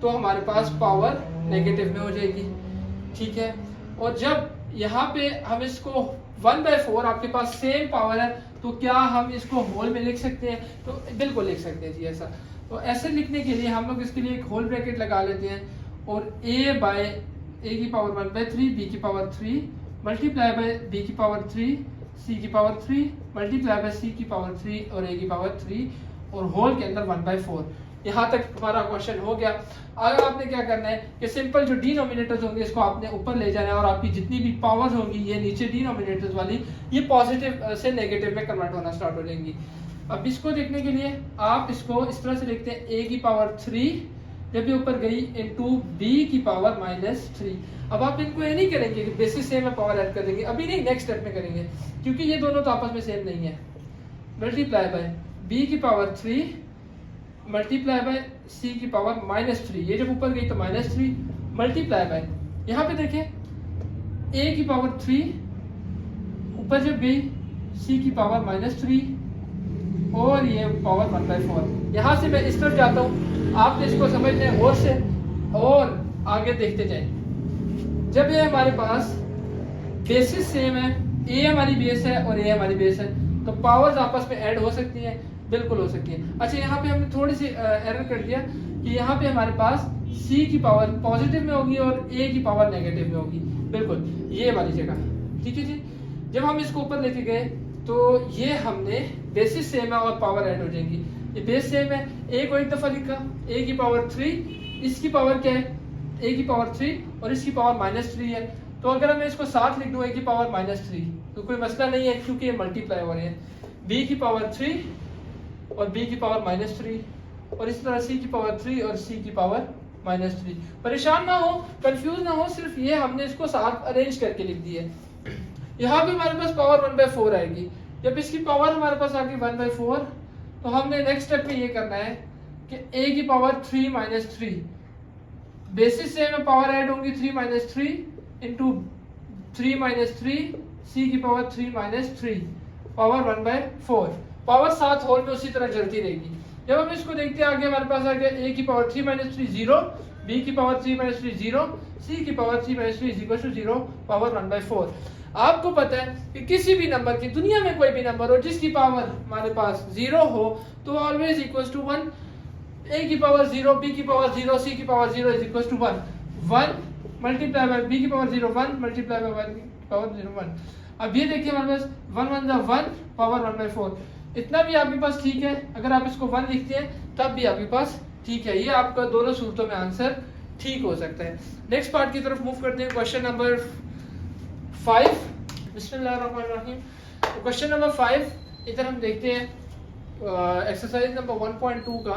तो हमारे पास पावर नेगेटिव में हो जाएगी, ठीक है। और जब यहाँ पे हम इसको 1/4 आपके पास सेम पावर है तो क्या हम इसको होल में लिख सकते हैं? तो बिल्कुल लिख सकते हैं जी ऐसा। तो ऐसे लिखने के लिए हम लोग इसके लिए एक होल ब्रैकेट लगा लेते हैं और a की पावर 1/3 b की पावर 3 मल्टीप्लाई बाय b की पावर 3 c की पावर 3 मल्टीप्लाई बाय c की पावर 3 और a की पावर 3 और होल के अंदर 1/4। यहाँ तक हमारा क्वेश्चन हो गया। अगर आपने क्या करना है कि सिंपल जो डिनोमिनेटर्स होंगे इसको आपने ऊपर ले जाना है और आपकी जितनी भी पावर्स होंगी ये नीचे डिनोमिनेटर्स वाली ये पॉजिटिव से नेगेटिव में कन्वर्ट होना स्टार्ट हो जाएंगी। अब इसको देखने के लिए आप इसको इस तरह से लिखते हैं, a की पावर 3 जब भी ऊपर गई इनटू b की पावर -3। अब आप इनको ये नहीं करेंगे कि बेसिस सेम में पावर ऐड कर देंगे, अभी नहीं, नेक्स्ट स्टेप में करेंगे क्योंकि ये दोनों तो आपस में सेम नहीं है। मल्टीप्लाई बाय b की पावर 3 मल्टीप्लाई बाय c की पावर -3, ये जब ऊपर गई तो -3 मल्टीप्लाई बाय, यहाँ पे देखें a की पावर 3 ऊपर जब गई c की पावर -3 और ये पावर 1/4। यहाँ से मैं इस तरफ जाता हूँ, आपने इसको समझना है और से और आगे देखते जाएं। जब ये हमारे पास बेसिस सेम है, a हमारी बेस है और a हमारी बेस है, तो पावर्स आपस में ऐड हो सकती हैं, बिल्कुल हो सकती है। अच्छा, यहाँ पे हमने थोड़ी सी एरर कर दिया कि यहाँ पे हमारे पास c की पावर पॉजिटिव में होगी और a की पावर नेगेटिव में होगी, बिल्कुल ये वाली जगह, ठीक है जी। जब हम इसको ऊपर लेके गए तो ये हमने बेसिस सेम है और पावर ऐड हो जाएंगी। ये बेस सेम है, a को एक दफा लिखा, a की पावर 3, इसकी पावर क्या है a की पावर 3 और इसकी पावर -3 है, तो अगर मैं इसको साथ लिख दूं a की पावर -3 तो कोई मसला नहीं है क्योंकि ये मल्टीप्लाई हो रहे हैं। b की पावर 3 और b की पावर -3 और इस तरह c की पावर 3 और c की पावर -3। परेशान ना हो, कंफ्यूज ना हो, सिर्फ ये हमने इसको साथ अरेंज करके लिख दी है। यहाँ पे हमारे पास पावर 1/4 आएगी, जब इसकी पावर हमारे पास आ गई 1/4 तो हमने नेक्स्ट स्टेप में ये करना है कि a की पावर 3 -3 बेसिस से में पावर ऐड होंगी 3 - 3 इंटू 3 - 3 c की पावर 3 - 3 पावर 1/4। पावर साथ होल में उसी तरह चलती रहेगी। जब हम इसको देखते हैं आगे हमारे पास आ गया a की पावर 3 - 3 0, b की पावर 3 - 3 0, c की पावर 3 - 3 0 पावर 1/4। आपको पता है कि किसी भी नंबर की, दुनिया में कोई भी नंबर हो जिसकी पावर हमारे पास 0 हो तो ऑलवेज इक्वल्स टू 1। a की पावर 0, b की पावर 0, c की power 0 is equals to 1। 1 multiply by b की पावर 0 1 मल्टीप्लाई बाय 1 की पावर 0 1। अब ये देखिए हमारे पास 1 1 जा 1 पावर 1/4। इतना भी आपके पास ठीक है, अगर आप इसको 1 लिखते हैं तब भी आपके पास ठीक है। ये आपका दोनों सूरतों में आंसर ठीक हो सकता है। नेक्स्ट पार्ट की तरफ मूव करते हैं, क्वेश्चन नंबर 5। बिस्मिल्लाहिर्रहमानिर्रहीम। क्वेश्चन नंबर 5 इधर हम देखते हैं एक्सरसाइज नंबर 1.2 का।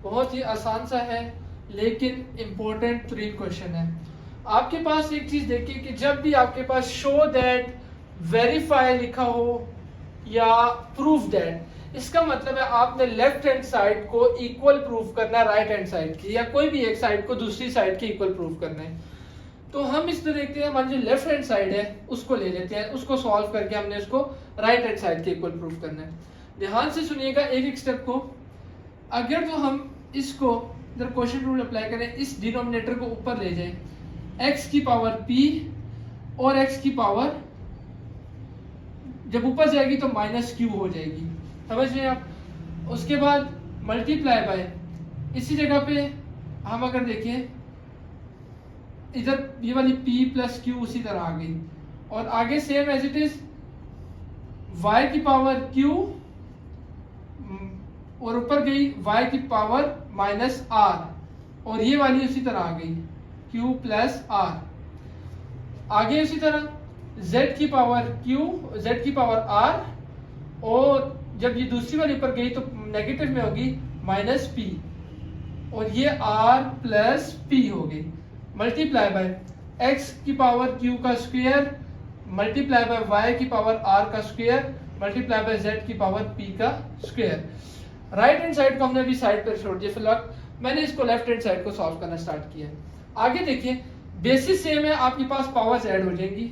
बहुत ही आसान सा है लेकिन इम्पोर्टेंट 3 क्वेश्चन है। आपके पास एक चीज देखिए कि जब भी आपके पास शो दैट, वेरीफाई लिखा हो या प्रूफ दैट, इसका मतलब है आपने लेफ्ट हैंड साइड को इक्वल प्रूफ करना है राइट हैंड साइड की, या कोई भी एक साइड को दूसरी साइड के इक्वल प्रूफ करना है। तो हम इसमें देखते हैं हमारी जो लेफ्ट हैंड साइड है उसको ले लेते हैं, उसको सॉल्व करके हमने उसको राइट हैंड साइड के इक्वल प्रूफ करना है। ध्यान से सुनिएगा एक एक स्टेप को। अगर तो हम इसको इधर क्वेश्चन रूल अप्लाई करें, इस डिनोमिनेटर को ऊपर ले जाए, x की पावर p और x की पावर जब ऊपर जाएगी तो माइनस क्यू हो जाएगी, समझ रहे हैं आप। उसके बाद मल्टीप्लाई बाय, इसी जगह पे हम अगर देखें इधर ये वाली p प्लस क्यू उसी तरह आ गई, और आगे same as it is y की पावर q और ऊपर गई y की पावर माइनस r, और ये वाली उसी तरह आ गई q प्लस r। आगे उसी तरह z की पावर q, z की पावर r, और जब ये दूसरी वाली ऊपर गई तो नेगेटिव में होगी माइनस p, और ये r प्लस p हो गई। मल्टीप्लाई बाय x की पावर q का स्क्वायर मल्टीप्लाई बाय y की पावर r का स्क्वायर मल्टीप्लाई बाय z की पावर p का स्क्वायर। राइट हैंड साइड को हमने अभी साइड पर छोड़ दिया, फिलहाल मैंने इसको लेफ्ट हैंड साइड को सॉल्व करना स्टार्ट किया। आगे देखिए बेसिस सेम है, आपके पास पावर्स ऐड हो जाएंगी।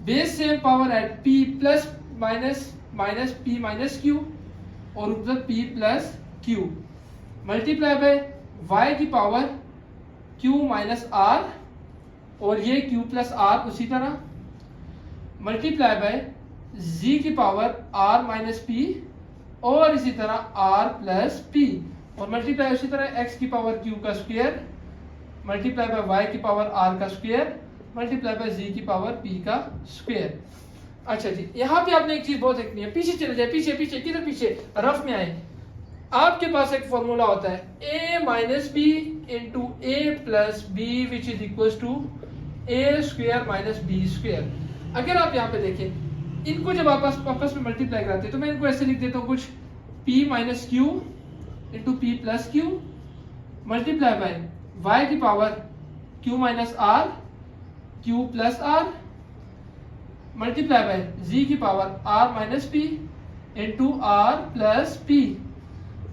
Base same power add p plus minus minus p minus q और उधर p plus q multiply by y की पावर q माइनस r और ये q प्लस r उसी तरह मल्टीप्लाई बाय z की पावर r माइनस p और इसी तरह r प्लस p और मल्टीप्लाई उसी तरह x की पावर q का स्क्वायर मल्टीप्लाई बाय y की पावर r का स्क्वायर मल्टीप्लाई बाय z की पावर p का स्क्वायर। अच्छा जी, यहाँ पे आपने एक चीज बहुत देखनी है, पीछे चले जाए, पीछे पीछे किधर पीछे रफ में आए। आपके पास एक फॉर्मूला होता है a minus B into A plus b which is equal to a square minus B square. अगर आप यहाँ पे देखें इनको जब आप आपस में मल्टीप्लाई कराते हैं तो मैं इनको ऐसे लिख देता हूँ कुछ p minus Q into P plus Q multiply by y की power q minus r q plus r multiply by z की power r minus p into r plus p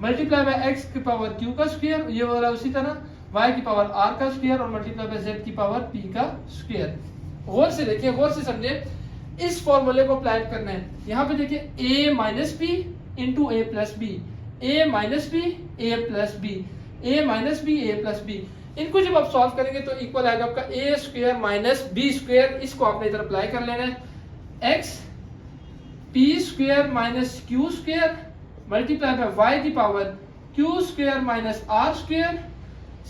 multiply by x की power q का square ये वाला उसी तरह y की power r का स्क्वायर और मल्टीप्लाई बाय z की पावर p का स्क्वायर। गौर से देखिए, गौर से समझे, इस फॉर्मूले को अप्लाई करना है। यहाँ पे देखिए a minus B into A plus B, A minus B A plus B, A minus B A plus B. इनको जब आप सॉल्व करेंगे तो इक्वल आएगा आपका A square minus B square. इसको आपने इधर अप्लाई कर लेना है। X P square minus Q square multiply by Y की power Q square minus R square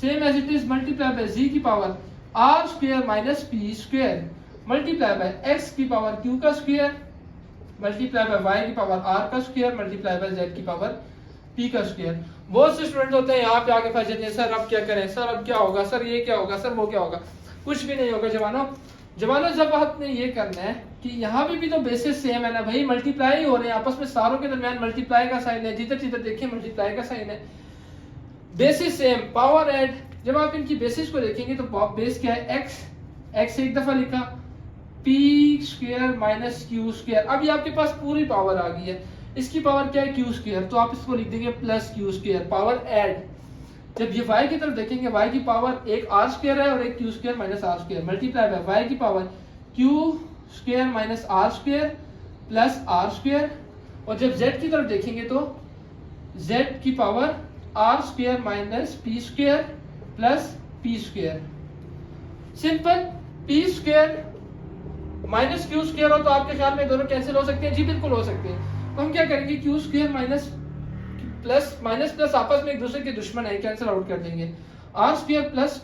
same as it is multiply by Z की power are square minus P square multiply bye x की power Q का square multiply by Y की power are का square multiply bye Z की power P का square. बहुत से student होते हैं यहाँ पे आके फंस जाते हैं, सर अब क्या करें, सर अब क्या होगा, सर ये क्या होगा, सर वो क्या होगा। कुछ भी नहीं होगा जवानों, जब आपने ये करना है कि यहाँ पे भी तो बेसिस सेम है ना भाई, मल्टीप्लाई हो रहे हैं आपस में, सारों के दरमियान मल्टीप्लाई का साइन है, जिधर जिधर देखिए मल्टीप्लाई का साइन है, बेसिस सेम, पावर ऐड। जब आप इनकी बेसिस को देखेंगे तो बेस क्या है एक्स, एक्स एक दफा लिखा P square minus Q square. अभी आपके पास पूरी पावर आ गई है, इसकी पावर क्या है क्यू स्क्वायर, तो आप इसको लिख देंगे plus Q square, power add. जब ये y की तरफ देखेंगे y की पावर एक r स्क्वायर है और एक q square minus r square multiply bye y की power q square minus r square plus r square. और जब z की तरफ देखेंगे तो z की power r square minus p square plus p square. Simple, p square minus q square हो तो आपके ख्याल में दोनों कैंसिल हो सकते हैं? जी बिल्कुल हो सकते हैं। तो हम क्या करेंगे, q square minus plus minus plus आपस में एक दूसरे के दुश्मन है, कैंसिल आउट कर देंगे। R square plus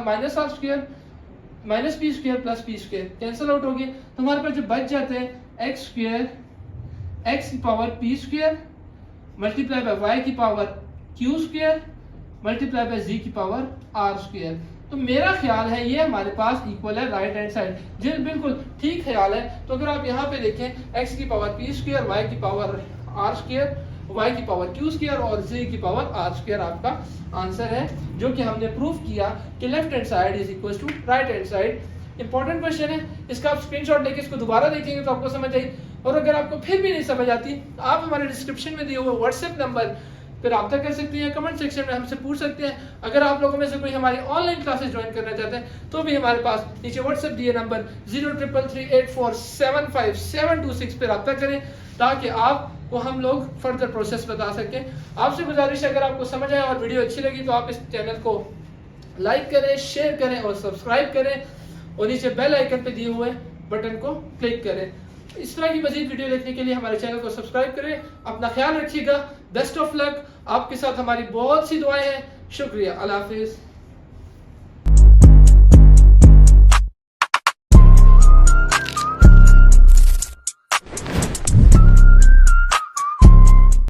minus R square minus P square plus P square cancel out हो गए। तो हमारे पास जो बच जाते हैं एक्स स्क्वायर एक्स की power P square multiply by Y की power Q square multiply by Z की पावर आर स्क्वायर। तो मेरा ख्याल है ये हमारे पास इक्वल है राइट हैंड साइड। जी बिल्कुल ठीक ख्याल है। तो अगर आप यहाँ पे देखें एक्स की पावर पी स्क्वायर वाई की पावर आर स्क्वायर y की पावर q स्क्वायर और z की पावर r स्क्वायर आपका आंसर है, जो कि हमने प्रूव किया कि left hand side is equal to right hand side. Important question है, इसका आप स्क्रीनशॉट लेके इसको दोबारा देखेंगे तो आपको समझ आई। और अगर आपको फिर भी नहीं समझ आती तो आप हमारे डिस्क्रिप्शन में दिए हुए व्हाट्सएप नंबर पर रब्ता कर सकते हैं, कमेंट सेक्शन में हमसे पूछ सकते हैं। अगर आप लोगों में से कोई हमारी ऑनलाइन क्लासेस ज्वाइन करना चाहते हैं तो भी हमारे पास नीचे व्हाट्सएप दिए नंबर 033384752726 पे रब्ता करें ताकि आपको हम लोग फर्दर प्रोसेस बता सकें। आपसे गुजारिश है, अगर आपको समझ आया और वीडियो अच्छी लगी तो आप इस चैनल को लाइक करें, शेयर करें और सब्सक्राइब करें और नीचे बेल आइकन पे दिए हुए बटन को क्लिक करें। इस तरह की मजीद वीडियो देखने के लिए हमारे चैनल को सब्सक्राइब करें। अपना ख्याल रखिएगा। Best of luck. आपके साथ हमारी बहुत सी दुआएं हैं। शुक्रिया। अल्लाह हाफिज।